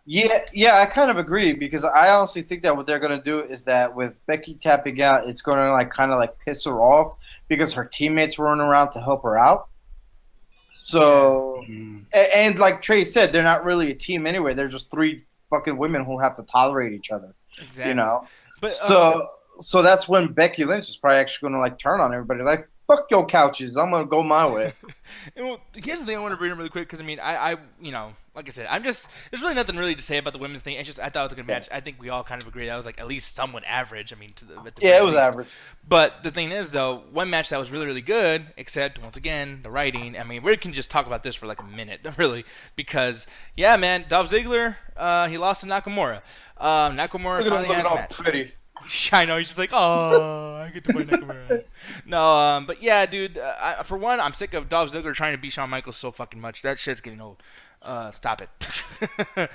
D: Yeah,
B: I kind of agree because I honestly think that what they're going to do is that with Becky tapping out, it's going to like kind of like piss her off because her teammates were running around to help her out. So, and like Trey said, they're not really a team anyway. They're just three fucking women who have to tolerate each other. Exactly. You know? But so that's when Becky Lynch is probably actually going to like turn on everybody. Like, fuck your couches. I'm going to go my way.
A: And well, here's the thing I want to bring up really quick because, I mean, I you know, like I said, there's really nothing really to say about the women's thing. It's just I thought it was a good match. I think we all kind of agree that was like at least somewhat average. I mean,
B: it was average.
A: But the thing is, though, one match that was really, really good, except once again the writing. I mean, we can just talk about this for like a minute, really, because yeah, man, Dolph Ziggler, he lost to Nakamura. Nakamura finally has a match. Pretty. I know, he's just like, oh, I get to play Nakamura. No, but yeah, dude, for one, I'm sick of Dolph Ziggler trying to beat Shawn Michaels so fucking much. That shit's getting old. Stop it.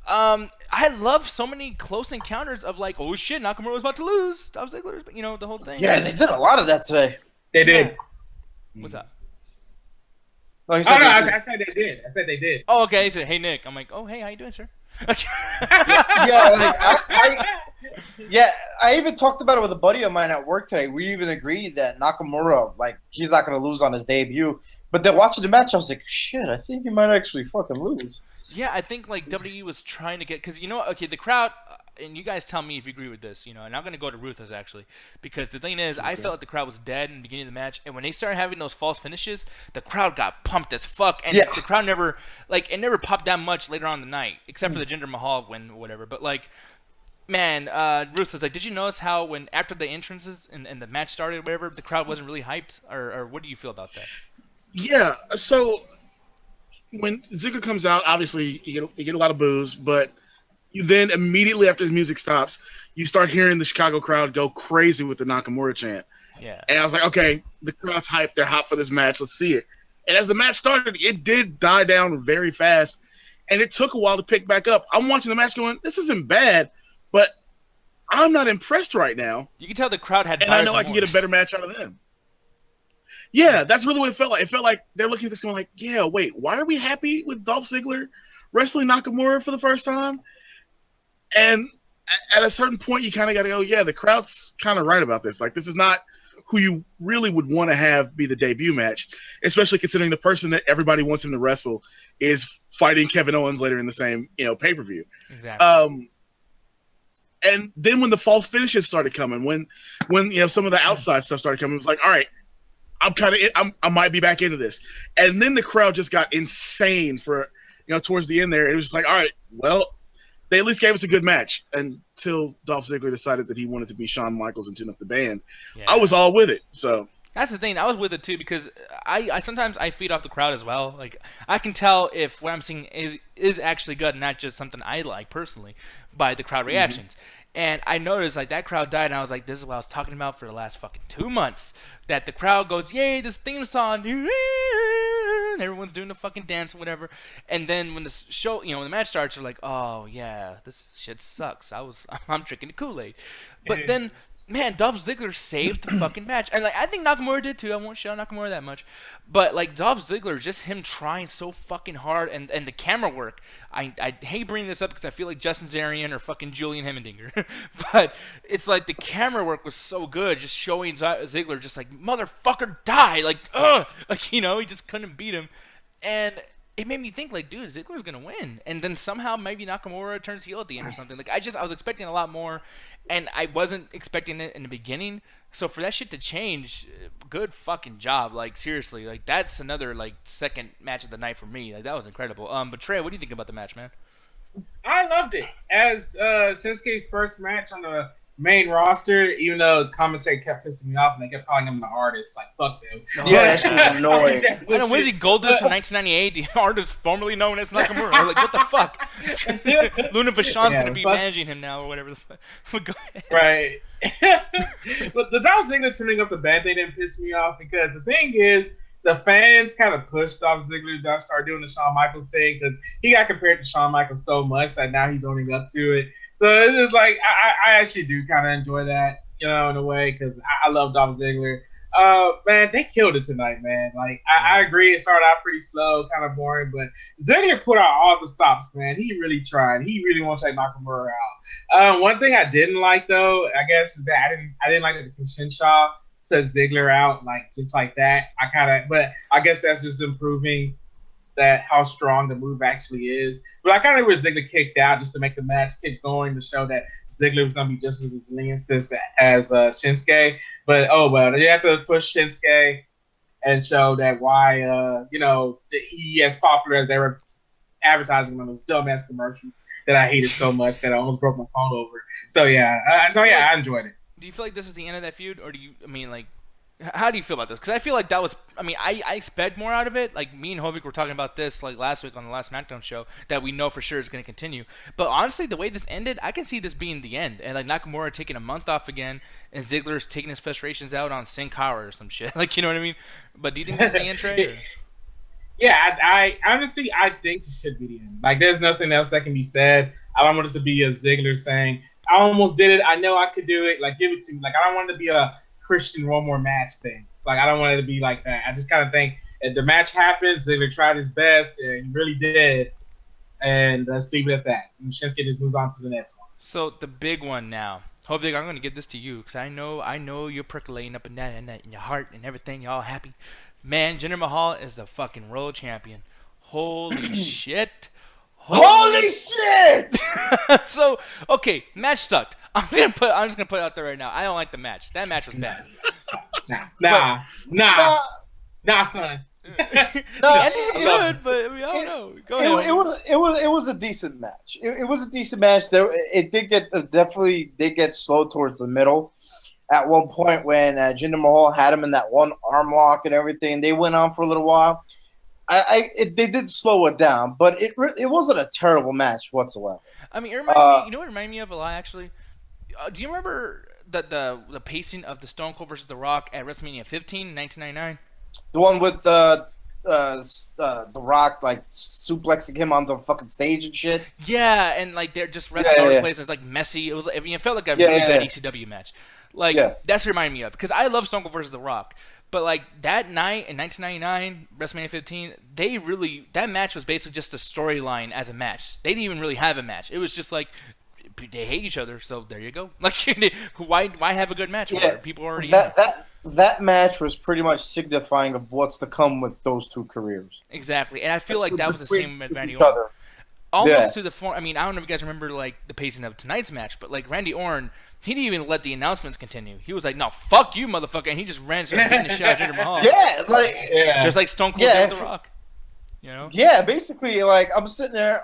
A: I love so many close encounters of like, oh shit, Nakamura was about to lose. Dolph Ziggler, you know, the whole thing.
B: Yeah, they did a lot of that today.
D: They did.
A: What's up?
D: I said they did. I said they did.
A: Oh, okay. He said, hey, Nick. I'm like, oh, hey, how you doing, sir?
B: I even talked about it with a buddy of mine at work today. We even agreed that Nakamura, like, he's not going to lose on his debut. But then watching the match, I was like, shit, I think he might actually fucking lose.
A: Yeah, I think, like, WWE was trying to get – because, you know, okay, the crowd – and you guys tell me if you agree with this, you know, and I'm going to go to Ruthless, actually. Because the thing is, I felt like the crowd was dead in the beginning of the match. And when they started having those false finishes, the crowd got pumped as fuck. And the crowd never – like, it never popped that much later on in the night, except for the Jinder Mahal win or whatever. But, like – man, Ruthless, like, did you notice how when after the entrances and the match started or whatever, the crowd wasn't really hyped? Or what do you feel about that?
C: Yeah, so when Ziggler comes out, obviously you get a lot of boos, but you then immediately after the music stops, you start hearing the Chicago crowd go crazy with the Nakamura chant.
A: Yeah.
C: And I was like, okay, the crowd's hyped. They're hot for this match. Let's see it. And as the match started, it did die down very fast, and it took a while to pick back up. I'm watching the match going, this isn't bad, but I'm not impressed right now.
A: You can tell the crowd had
C: and I know I can get a better match out of them. Yeah, that's really what it felt like. It felt like they're looking at this going like, yeah, wait, why are we happy with Dolph Ziggler wrestling Nakamura for the first time? And at a certain point, you kind of got to go, yeah, the crowd's kind of right about this. Like, this is not who you really would want to have be the debut match, especially considering the person that everybody wants him to wrestle is fighting Kevin Owens later in the same, pay-per-view.
A: Exactly.
C: And then when the false finishes started coming, when some of the outside stuff started coming, it was like, all right, I might be back into this. And then the crowd just got insane for, towards the end there. It was just like, all right, well, they at least gave us a good match until Dolph Ziggler decided that he wanted to be Shawn Michaels and tune up the band. Yeah. I was all with it. So
A: that's the thing. I was with it too because I sometimes I feed off the crowd as well. Like, I can tell if what I'm seeing is actually good and not just something I like personally by the crowd reactions. Mm-hmm. And I noticed, like, that crowd died, and I was like, this is what I was talking about for the last fucking 2 months. That the crowd goes, yay, this theme song. dancing. Everyone's doing the fucking dance, or whatever. And then when the show, when the match starts, you're like, oh yeah, this shit sucks. I'm drinking the Kool-Aid. But then, man, Dolph Ziggler saved the fucking match, and like I think Nakamura did too. I won't shout Nakamura that much, but like Dolph Ziggler, just him trying so fucking hard, and the camera work. I hate bringing this up because I feel like Justin Zarian or fucking Julian Hemmendinger, but it's like the camera work was so good, just showing Ziggler just like motherfucker die, like he just couldn't beat him, and it made me think like, dude, Ziggler's gonna win, and then somehow maybe Nakamura turns heel at the end or something. Like I was expecting a lot more, and I wasn't expecting it in the beginning. So for that shit to change, good fucking job. Like seriously, like that's another like second match of the night for me. Like that was incredible. But Trey, what do you think about the match, man?
D: I loved it. As Shinsuke's first match on the main roster, even though commentary kept pissing me off and they kept calling him the artist, like fuck them.
B: Yeah, that shit was annoying.
A: I know, was he Goldust from 1998, the artist formerly known as Nakamura? I was like, what the fuck? Luna Vachon's gonna be managing him now or whatever. Go ahead.
D: Right. But the Dolph Ziggler turning up the bad thing didn't piss me off because the thing is, the fans kind of pushed Dolph Ziggler to start doing the Shawn Michaels thing because he got compared to Shawn Michaels so much that now he's owning up to it. So it's just like I actually do kind of enjoy that, in a way, because I love Dolph Ziggler. Man, they killed it tonight, man. Like I agree, it started out pretty slow, kind of boring, but Ziggler put out all the stops, man. He really tried. He really wants to take Nakamura out. One thing I didn't like though, I guess, is that I didn't like that the Shinshaw took Ziggler out just like that. But I guess that's just improving that how strong the move actually is. But I kind of wish Ziggler kicked out just to make the match keep going to show that Ziggler was going to be just as resilient as Shinsuke. But oh well, you have to push Shinsuke and show that why he as popular as they were advertising him on those dumbass commercials that I hated so much that I almost broke my phone over. So yeah, I enjoyed it.
A: Do you feel like this is the end of that feud, or how do you feel about this? Because I feel like that was, I expect more out of it. Like, me and Hovik were talking about this, like, last week on the last SmackDown show, that we know for sure is going to continue. But honestly, the way this ended, I can see this being the end. And, like, Nakamura taking a month off again, and Ziggler's taking his frustrations out on Sin Cara or some shit. Like, you know what I mean? But do you think this is the end, Trey? Or?
D: Yeah, I honestly, I think it should be the end. Like, there's nothing else that can be said. I don't want this to be a Ziggler saying, I almost did it. I know I could do it. Like, give it to me. Like, I don't want it to be a Christian one more match thing. Like, I don't want it to be like that. I just kind of think if the match happens, Ziggler tried his best, and he really did. And let's leave it at that. And Shinsuke just moves on to the next one.
A: So, the big one now. Hovik, I'm going to give this to you, because I know you're percolating up and down in your heart and everything. You're all happy. Man, Jinder Mahal is the fucking world champion. Holy shit.
B: Holy shit!
A: So, okay, match sucked. I'm just gonna put it out there right now. I don't like the match. That match was bad.
D: Nah, son.
A: The ending was good, but I don't know. Go ahead.
B: It was a decent match. It was a decent match. It did definitely get slow towards the middle. At one point when Jinder Mahal had him in that one arm lock and everything, they went on for a little while. They did slow it down, but it wasn't a terrible match whatsoever.
A: I mean, it reminded me, you know what it reminded me of a lot, actually? Do you remember the pacing of the Stone Cold versus The Rock at WrestleMania 15 in 1999?
B: The one with The Rock, like, suplexing him on the fucking stage and shit?
A: Yeah, and, like, they're just wrestling all over the place. It's, like, messy. It felt like a really bad ECW match. Like, that's what it reminded me of. Because I love Stone Cold versus The Rock. But, like, that night in 1999, WrestleMania 15, that match was basically just a storyline as a match. They didn't even really have a match. It was just like, they hate each other, so there you go. Like, why have a good match? People already
B: that match was pretty much signifying of what's to come with those two careers.
A: Exactly, and I feel like that was the same with Randy Orton. Almost to the form. I mean, I don't know if you guys remember like the pacing of tonight's match, but like Randy Orton, he didn't even let the announcements continue. He was like, "No, fuck you, motherfucker," and he just ran started beating the shit out of Jinder Mahal. Just like Stone Cold did with The Rock. You know? Yeah,
B: basically, like I'm sitting there,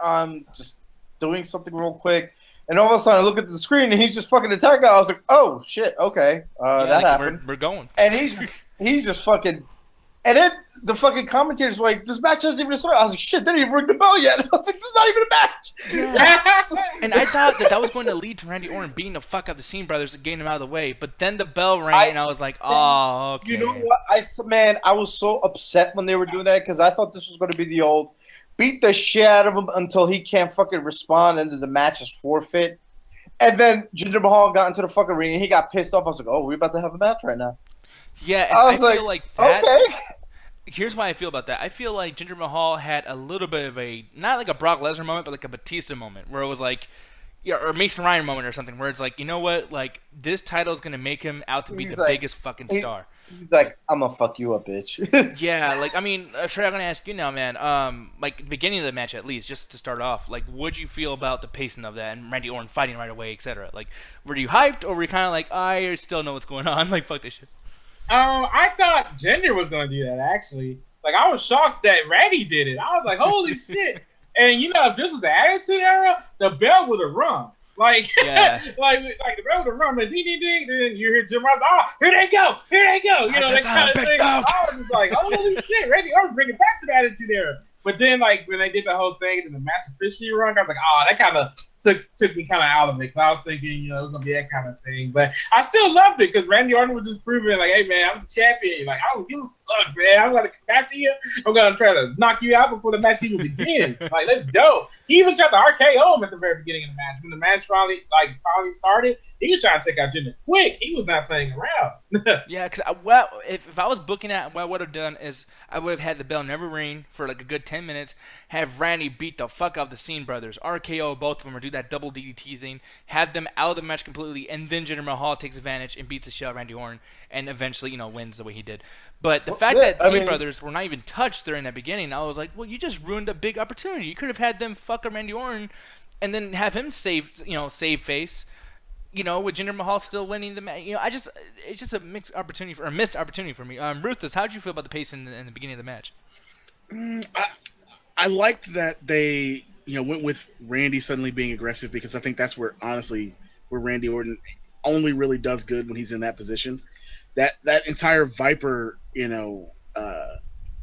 B: just doing something real quick. And all of a sudden, I look at the screen, and he's just fucking attacking. I was like, "Oh shit, okay, that happened."
A: We're going.
B: And he's just fucking And then the fucking commentators were like, this match hasn't even started. I was like, shit, they didn't even ring the bell yet. I was like, this is not even a match.
A: Yeah. And I thought that was going to lead to Randy Orton beating the fuck out of the Scene Brothers and getting them out of the way. But then the bell rang, and I was like, oh, okay.
B: You know what? I was so upset when they were doing that because I thought this was going to be the old beat the shit out of him until he can't fucking respond and then the match is forfeit. And then Jinder Mahal got into the fucking ring and he got pissed off. I was like, oh, we're about to have a match right now.
A: Yeah,
B: I was
A: feel like that.
B: Okay.
A: Here's why I feel about that. I feel like Jinder Mahal had a little bit of a, not like a Brock Lesnar moment, but like a Batista moment where it was like, yeah, or a Mason Ryan moment or something where it's like, you know what, like this title is gonna make him out to be the biggest fucking star.
B: He's like, I'm gonna fuck you up, bitch.
A: Yeah, like I mean, Trey, I'm gonna ask you now, man. Like beginning of the match at least, just to start off, like, what'd you feel about the pacing of that and Randy Orton fighting right away, etc. Like, were you hyped or were you kind of like, I still know what's going on, like fuck this shit?
D: I thought Jinder was gonna do that actually. Like I was shocked that Randy did it. I was like, holy shit! And you know, if this was the Attitude Era, the bell would have rung. Like,
A: yeah.
D: like the bell would have rung. Like, ding, ding, ding. Then you hear Jim Ross, oh, here they go, here they go. You know, that kind of thing. I was just like, holy shit, Randy Orton bring it back to the Attitude Era. But then, like, when they did the whole thing and the match officially rung, I was like, oh, that kind of took me kind of out of it because I was thinking, you know, it was gonna be that kind of thing. But I still loved it because Randy Orton was just proving, like, hey man, I'm the champion. Like, I don't give a fuck, man. I'm gonna come after you. I'm gonna try to knock you out before the match even begins. Like, let's go. He even tried to RKO him at the very beginning of the match. When the match finally started, he was trying to take out Jinder quick. He was not playing around.
A: Yeah, because if I was booking it, what I would have done is I would have had the bell never ring for like a good 10 minutes, have Randy beat the fuck out of the Scene Brothers, RKO both of them, or do that double DDT thing, have them out of the match completely, and then Jinder Mahal takes advantage and beats the shit out of Randy Orton, and eventually, you know, wins the way he did. But the fact that Scene Brothers were not even touched during that beginning, I was like, well, you just ruined a big opportunity. You could have had them fuck up Randy Orton, and then have him save face. You know, with Jinder Mahal still winning the match, you know, it's just a mixed opportunity a missed opportunity for me. Ruthless, how did you feel about the pace in the beginning of the match?
C: I liked that they, you know, went with Randy suddenly being aggressive because I think that's where Randy Orton only really does good when he's in that position. That entire Viper, you know,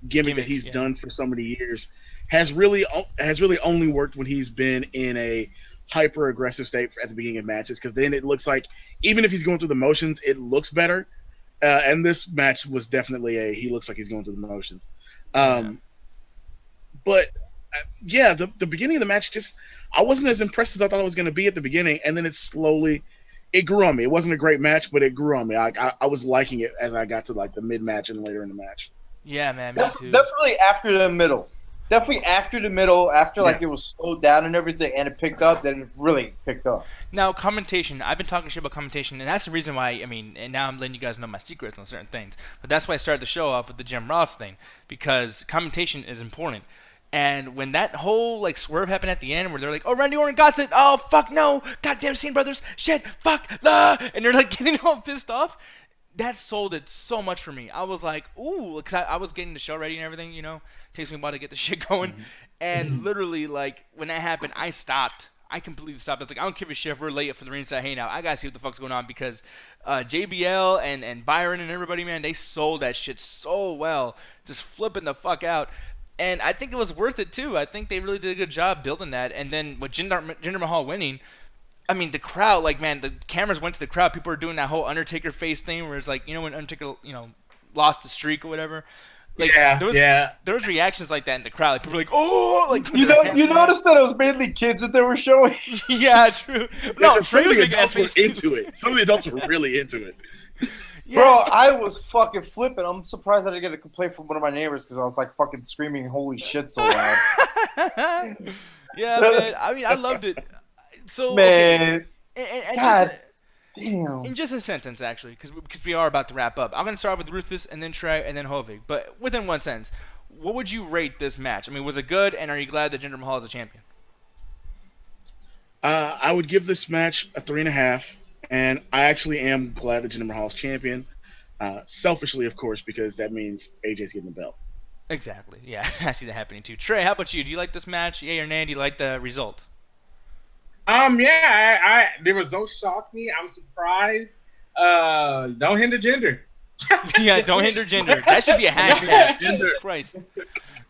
C: gimmick that he's done for so many years has really only worked when he's been in a hyper aggressive state at the beginning of matches, because then it looks like even if he's going through the motions, it looks better. And this match was definitely he looks like he's going through the motions. But yeah, the beginning of the match, just I wasn't as impressed as I thought it was going to be at the beginning, and then it grew on me. It wasn't a great match, but it grew on me. I was liking it as I got to like the mid match and later in the match.
A: Yeah, man, me too.
B: Definitely after the middle. After like it was slowed down and everything, and it picked up, then it really picked up.
A: Now, commentation. I've been talking shit about commentation, and that's the reason why, I mean, and now I'm letting you guys know my secrets on certain things. But that's why I started the show off with the Jim Ross thing, because commentation is important. And when that whole, like, swerve happened at the end where they're like, oh, Randy Orton got it. Oh, fuck, no. Goddamn Scene Brothers. Shit. Fuck. And they're, like, getting all pissed off. That sold it so much for me. I was like, ooh, because I was getting the show ready and everything, you know. Takes me a while to get the shit going. Mm-hmm. And literally, like, when that happened, I stopped. I completely stopped. I was like, I don't give a shit if we're late for the Ringside Hangout. I got to see what the fuck's going on, because JBL and Byron and everybody, man, they sold that shit so well. Just flipping the fuck out. And I think it was worth it, too. I think they really did a good job building that. And then with Jinder Mahal winning, I mean, the crowd, like, man, the cameras went to the crowd. People were doing that whole Undertaker face thing where it's like, you know, when Undertaker, you know, lost the streak or whatever. Like, there was reactions like that in the crowd. Like, people were like, oh, like,
B: you noticed that it was mainly kids that they were showing.
A: Yeah, true. No,
C: some of the adults were into it. Some of the adults were really into it.
B: Yeah. Bro, I was fucking flipping. I'm surprised I didn't get a complaint from one of my neighbors because I was like fucking screaming "Holy shit" so loud.
A: Yeah, man. I mean, I loved it. So,
B: man,
A: okay. And
B: God damn.
A: In just a sentence, actually, because we are about to wrap up. I'm gonna start with Ruthless and then Trey and then Hovig. But within one sentence, what would you rate this match? I mean, was it good? And are you glad that Jinder Mahal is a champion?
C: I would give this match a 3.5. And I actually am glad that Jinder Mahal is champion. Selfishly, of course, because that means AJ's getting the belt.
A: Exactly. Yeah, I see that happening too. Trey, how about you? Do you like this match? Yay or nay? Do you like the result?
D: Yeah, the result shocked me. I'm surprised. Don't hinder Jinder.
A: Yeah, don't hinder gender. That should be a hashtag. Jesus Christ.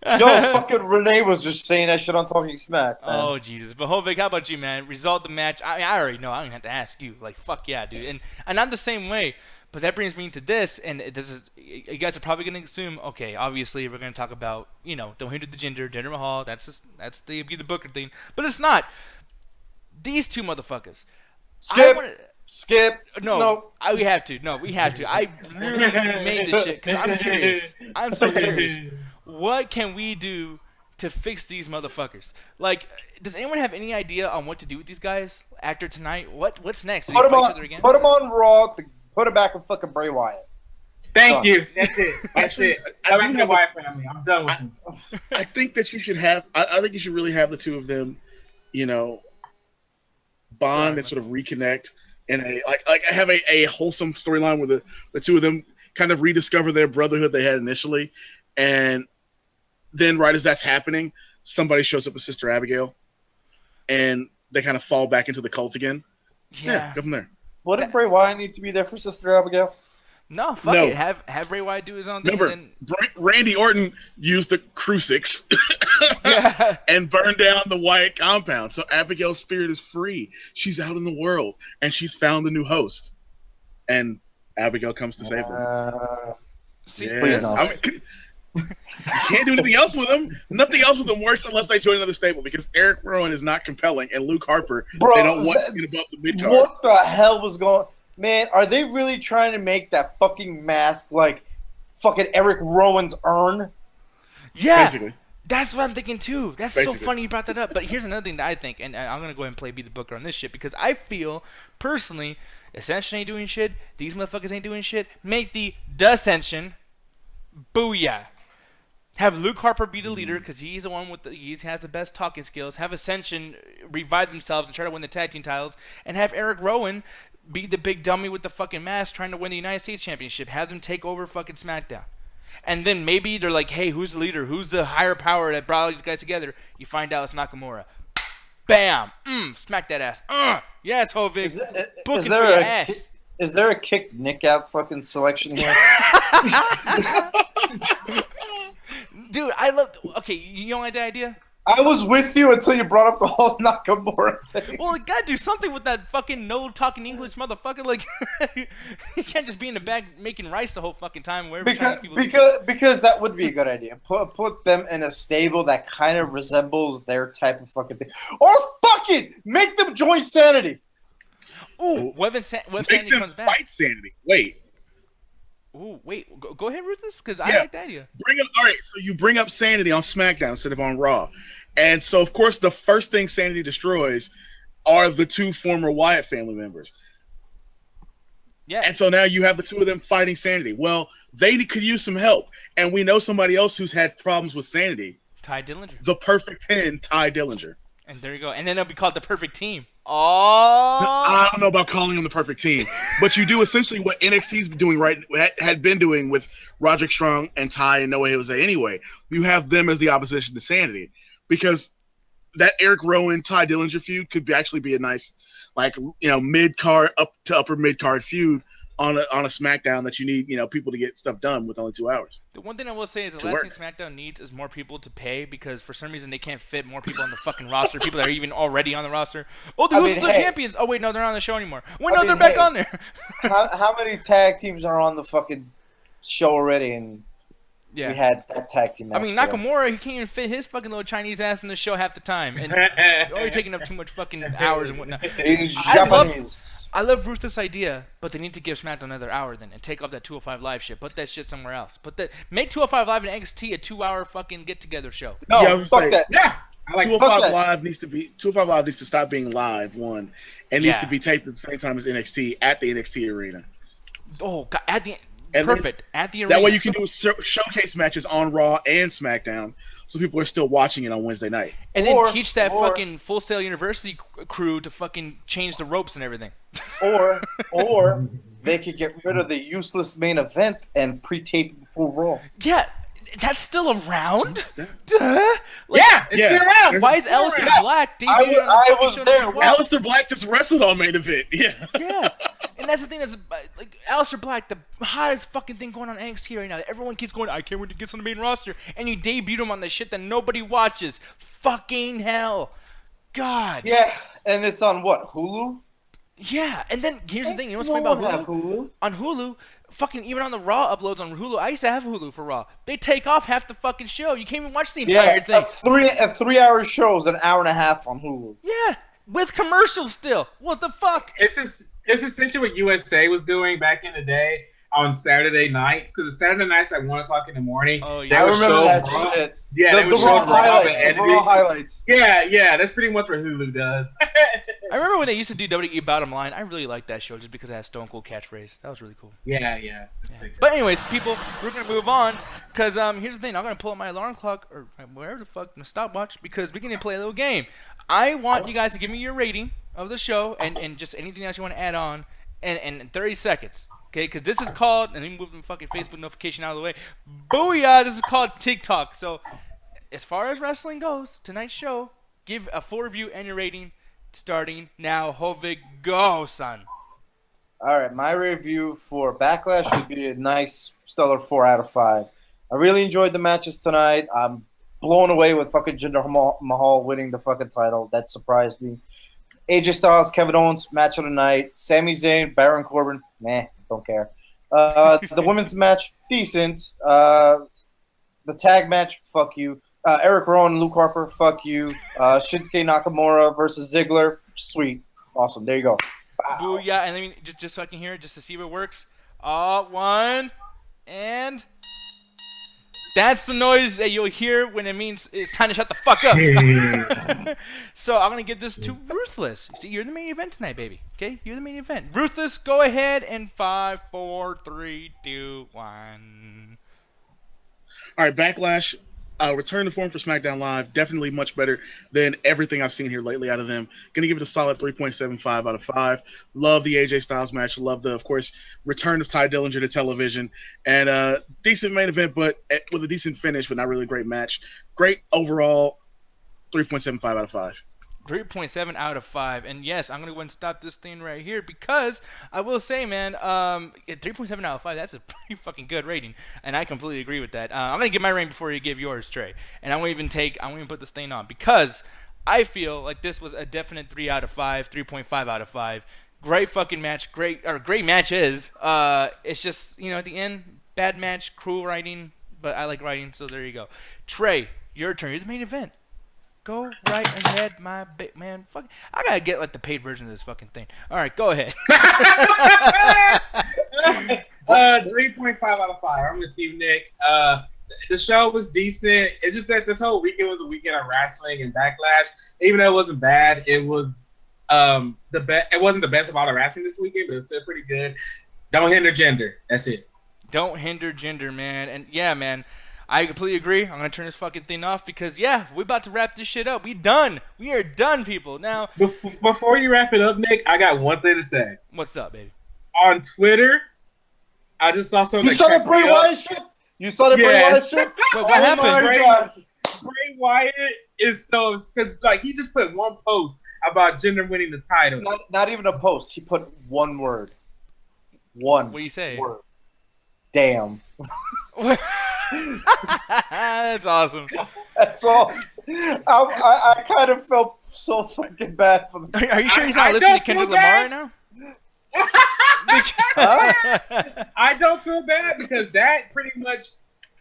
B: Yo, fucking Renee was just saying that shit on Talking Smack, man.
A: Oh, Jesus. But Hovik, how about you, man? Result the match. I already know. I don't even have to ask you. Like, fuck yeah, dude. And I'm the same way. But that brings me to this, and this is, you guys are probably going to assume, okay, obviously we're going to talk about, don't hinder the gender, Jinder Mahal, that's the Booker thing. But it's not. These two motherfuckers.
B: Skip.
A: No. We have to. No, we have to. I literally made this shit because I'm curious. I'm so curious. What can we do to fix these motherfuckers? Like, does anyone have any idea on what to do with these guys after tonight? What's next? Do they fight each other again?
B: Put them on Raw. Put him back with fucking Bray Wyatt.
D: Thank you. That's it. That's it. I'm done with him.
C: I think that you should have. I think you should really have the two of them, bond and sort of reconnect and have a wholesome storyline where the two of them kind of rediscover their brotherhood they had initially, and then right as that's happening, somebody shows up with Sister Abigail, and they kind of fall back into the cult again. Yeah, go from there.
B: Wouldn't Bray Wyatt need to be there for Sister Abigail?
A: No, fuck it. Have Bray Wyatt do his own thing.
C: Remember, Randy Orton used the crucifix and burned down the Wyatt compound. So Abigail's spirit is free. She's out in the world, and she's found a new host. And Abigail comes to save them.
B: Please no.
C: You can't do anything else with them. Nothing else with them works unless they join another stable, because Eric Rowan is not compelling, and Luke Harper, they don't want to get above the mid-card.
B: What the hell was going on? Man, are they really trying to make that fucking mask like fucking Eric Rowan's urn?
A: Yeah.
C: Basically.
A: That's what I'm thinking too. That's so funny you brought that up. But here's another thing that I think, and I'm going to go ahead and be the booker on this shit, because I feel, personally, Ascension ain't doing shit, these motherfuckers ain't doing shit, make the Ascension, booyah. Have Luke Harper be the leader, because he's the one he has the best talking skills. Have Ascension revive themselves and try to win the tag team titles, and have Eric Rowan be the big dummy with the fucking mask trying to win the United States Championship. Have them take over fucking SmackDown. And then maybe they're like, hey, who's the leader? Who's the higher power that brought all these guys together? You find out it's Nakamura. Bam! Smack that ass. Yes, Hovig. Booking for your ass.
B: Is there a kick Nick out fucking selection here?
A: Dude, I love... Okay, you don't like that idea?
B: I was with you until you brought up the whole Nakamura thing.
A: Well, you gotta do something with that fucking no-talking English motherfucker. Like, you can't just be in the bag making rice the whole fucking time.
B: Because that would be a good idea. Put them in a stable that kind of resembles their type of fucking thing. Or fucking make them join Sanity.
A: Ooh, Web Sanity comes back.
C: Fight Sanity. Wait.
A: Ooh, wait. Go ahead, Ruthless, because I like that idea.
C: All right, so you bring up Sanity on SmackDown instead of on Raw. And so, of course, the first thing Sanity destroys are the two former Wyatt family members.
A: Yeah.
C: And so now you have the two of them fighting Sanity. Well, they could use some help. And we know somebody else who's had problems with Sanity.
A: Ty Dillinger.
C: The Perfect 10, Ty Dillinger.
A: And there you go. And then it'll be called the Perfect Team. Oh,
C: I don't know about calling them the Perfect Team, but you do essentially what NXT's doing had been doing with Roderick Strong and Ty and Noah Jose anyway. You have them as the opposition to Sanity, because that Eric Rowan Ty Dillinger feud could actually be a nice, mid card up to upper mid card feud on a SmackDown that you need people to get stuff done with only 2 hours.
A: The one thing I will say is the last thing SmackDown needs is more people to pay, because for some reason they can't fit more people on the fucking roster. People that are even already on the roster. Oh, the Usos are champions. Oh wait, no, they're not on the show anymore. Wait, no, they're back on there.
B: How many tag teams are on the fucking show already? And we had that tag team match.
A: I mean, Nakamura, he can't even fit his fucking little Chinese ass in the show half the time, and already taking up too much fucking hours and whatnot.
B: He's Japanese.
A: I love Ruthless idea, but they need to give SmackDown another hour then and take off that 205 Live shit. Put that shit somewhere else. Make 205 Live and NXT a 2-hour fucking get-together show.
B: No, fuck that.
D: Yeah.
C: 205 Live needs to stop being live, one, and needs to be taped at the same time as NXT at the NXT arena.
A: Oh, God, at the arena.
C: That way you can do showcase matches on Raw and SmackDown, so people are still watching it on Wednesday night.
A: And then teach that fucking Full Sail University crew to fucking change the ropes and everything.
B: Or they could get rid of the useless main event and pre-tape full Raw.
A: Yeah, that's still around?
D: It's still around.
A: Why is Aleister Black debuting
B: I was there.
C: Aleister Black just wrestled on main event. Yeah.
A: Yeah. And that's the thing, that's Aleister Black, the hottest fucking thing going on NXT right now. Everyone keeps going, I can't wait to get on the main roster. And you debuted him on the shit that nobody watches. Fucking hell. God.
B: Yeah, and it's on what, Hulu?
A: Yeah, and then here's the thing. You know what's
B: No
A: funny about
B: one have
A: Hulu?
B: Hulu.
A: On Hulu, fucking even on the Raw uploads on Hulu, I used to have Hulu for Raw. They take off half the fucking show. You can't even watch the entire thing.
B: A 3-hour show is an hour and a half on Hulu.
A: Yeah, with commercials still. What the fuck?
D: It's essentially what USA was doing back in the day on Saturday nights, because the Saturday nights at 1 o'clock in the morning.
A: Oh,
D: they
A: yeah.
B: I
D: would
B: remember
D: show
B: that
D: Raw.
B: shit.
D: Yeah,
B: The raw highlights.
D: Yeah, that's pretty much what Hulu does.
A: I remember when they used to do WWE Bottom Line. I really liked that show just because it had Stone Cold catchphrase. That was really cool.
D: Yeah.
A: But anyways, people, we're gonna move on because here's the thing. I'm gonna pull up my alarm clock or wherever the fuck my stopwatch because we're gonna play a little game. I want you guys to give me your rating of the show and just anything else you want to add on in 30 seconds. Okay, because this is called, and then move the fucking Facebook notification out of the way. Booyah! This is called TikTok. So, as far as wrestling goes, tonight's show, give a full review and your rating starting now. Hovig, go, son.
B: All right, my review for Backlash would be a nice, stellar 4 out of 5. I really enjoyed the matches tonight. I'm blown away with fucking Jinder Mahal winning the fucking title. That surprised me. AJ Styles, Kevin Owens, match of the night. Sami Zayn, Baron Corbin, meh, don't care. The women's match, decent. The tag match, fuck you. Eric Rowan and Luke Harper, fuck you. Shinsuke Nakamura versus Ziggler, sweet. Awesome, there you go. Wow.
A: Booyah, and let me just so I can hear it, just to see if it works. One, and that's the noise that you'll hear when it means it's time to shut the fuck up. So I'm gonna give this to Ruthless. See, you're the main event tonight, baby. Okay, you're the main event. Ruthless, go ahead in 5, 4, 3, 2, 1.
C: All right, Backlash. Return to form for SmackDown Live. Definitely much better than everything I've seen here lately out of them. Going to give it a solid 3.75 out of 5. Love the AJ Styles match. Love the, of course, return of Ty Dillinger to television. And decent main event, but with a decent finish, but not really a great match. Great overall, 3.75 out of 5.
A: 3.7 out of 5. And yes, I'm going to go and stop this thing right here because I will say, man, 3.7 out of 5, that's a pretty fucking good rating. And I completely agree with that. I'm going to give my rating before you give yours, Trey. And I won't even put this thing on because I feel like this was a definite 3 out of 5, 3.5 out of 5. Great fucking match. Great matches. It's just, at the end, bad match, cruel writing, but I like writing, so there you go. Trey, your turn. You're the main event. Go right ahead, my big man. Fuck, I gotta get like the paid version of this fucking thing. All right, go ahead.
D: 3.5 out of 5. I'm with you, Nick. The show was decent. It's just that this whole weekend was a weekend of wrestling and Backlash. Even though it wasn't bad, it was it wasn't the best of all the wrestling this weekend, but it was still pretty good. Don't hinder gender. That's it.
A: Don't hinder gender, man. And yeah, man, I completely agree. I'm going to turn this fucking thing off because, yeah, we're about to wrap this shit up. We done. We are done, people. Now,
D: before you wrap it up, Nick, I got one thing to say.
A: What's up, baby?
D: On Twitter, I just saw something.
B: You saw the Bray Wyatt shit? You saw the Bray Wyatt shit?
A: Wait, what happened?
D: Bray Wyatt is so, because like he just put one post about Jinder winning the title.
B: Not even a post. He put one word. One.
A: What do you say?
B: Word. Damn.
A: That's awesome.
B: That's all. I kind of felt so fucking bad for them.
A: Are you sure he's not listening to Kendrick Lamar right now?
D: I don't feel bad because that pretty much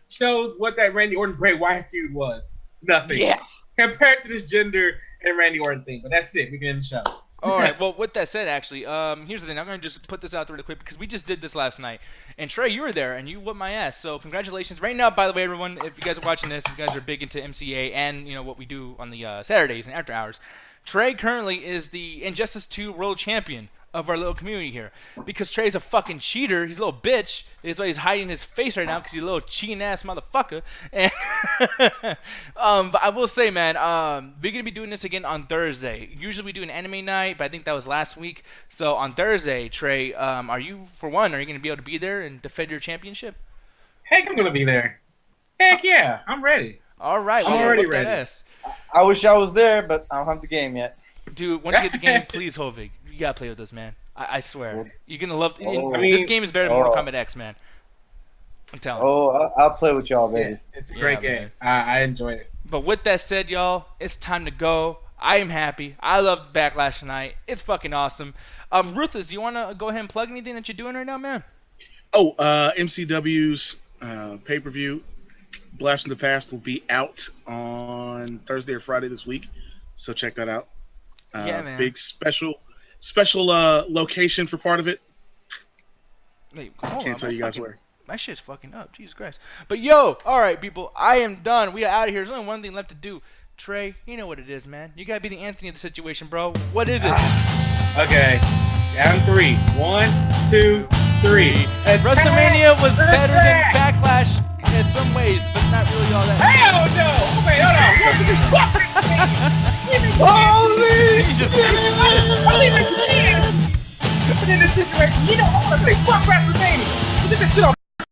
D: shows what that Randy Orton Bray Wyatt feud was. Nothing.
B: Yeah.
D: Compared to this Jinder and Randy Orton thing. But that's it. We can end the show.
A: All right. Well, with that said, actually, here's the thing. I'm going to just put this out there really quick because we just did this last night. And Trey, you were there, and you whooped my ass. So congratulations. Right now, by the way, everyone, if you guys are watching this, you guys are big into MCA and, what we do on the Saturdays and after hours. Trey currently is the Injustice 2 World Champion of our little community here. Because Trey's a fucking cheater. He's a little bitch. That's why he's hiding his face right now because he's a little cheating ass motherfucker. And but I will say, man, we're going to be doing this again on Thursday. Usually we do an anime night, but I think that was last week. So on Thursday, Trey, are you going to be able to be there and defend your championship?
D: Heck, I'm going to be there. Heck yeah, I'm ready.
A: All right.
D: I'm already ready.
B: I wish I was there, but I don't have the game yet.
A: Dude, once you get the game, please, Hovig. You gotta play with us, man. I swear. You're gonna love.
B: Oh.
A: This game is better than Mortal Kombat X, man. I'm telling you.
B: Oh, I'll play with y'all, baby.
D: Yeah, it's a great game.
A: Man.
D: I enjoyed it.
A: But with that said, y'all, it's time to go. I am happy. I love Backlash tonight. It's fucking awesome. Ruthless, you want to go ahead and plug anything that you're doing right now, man?
C: Oh, MCW's pay-per-view, Blast from the Past, will be out on Thursday or Friday this week. So check that out.
A: Yeah, man.
C: Big special location for part of it.
A: Wait, hold
C: Can't
A: on,
C: tell you guys where.
A: My shit's fucking up. Jesus Christ. But yo, all right, people, I am done. We are out of here. There's only one thing left to do. Trey, you know what it is, man. You gotta be the Anthony of the situation, bro. What is it?
D: Okay. Down 3. 1, 2, 3.
A: WrestleMania was better than Backlash in some ways, but not really all that.
D: Hell no! Okay, hold on.
B: Holy
A: Jesus.
D: Don't even say it. In this situation, you know, I want to say fuck WrestleMania. Put this shit on.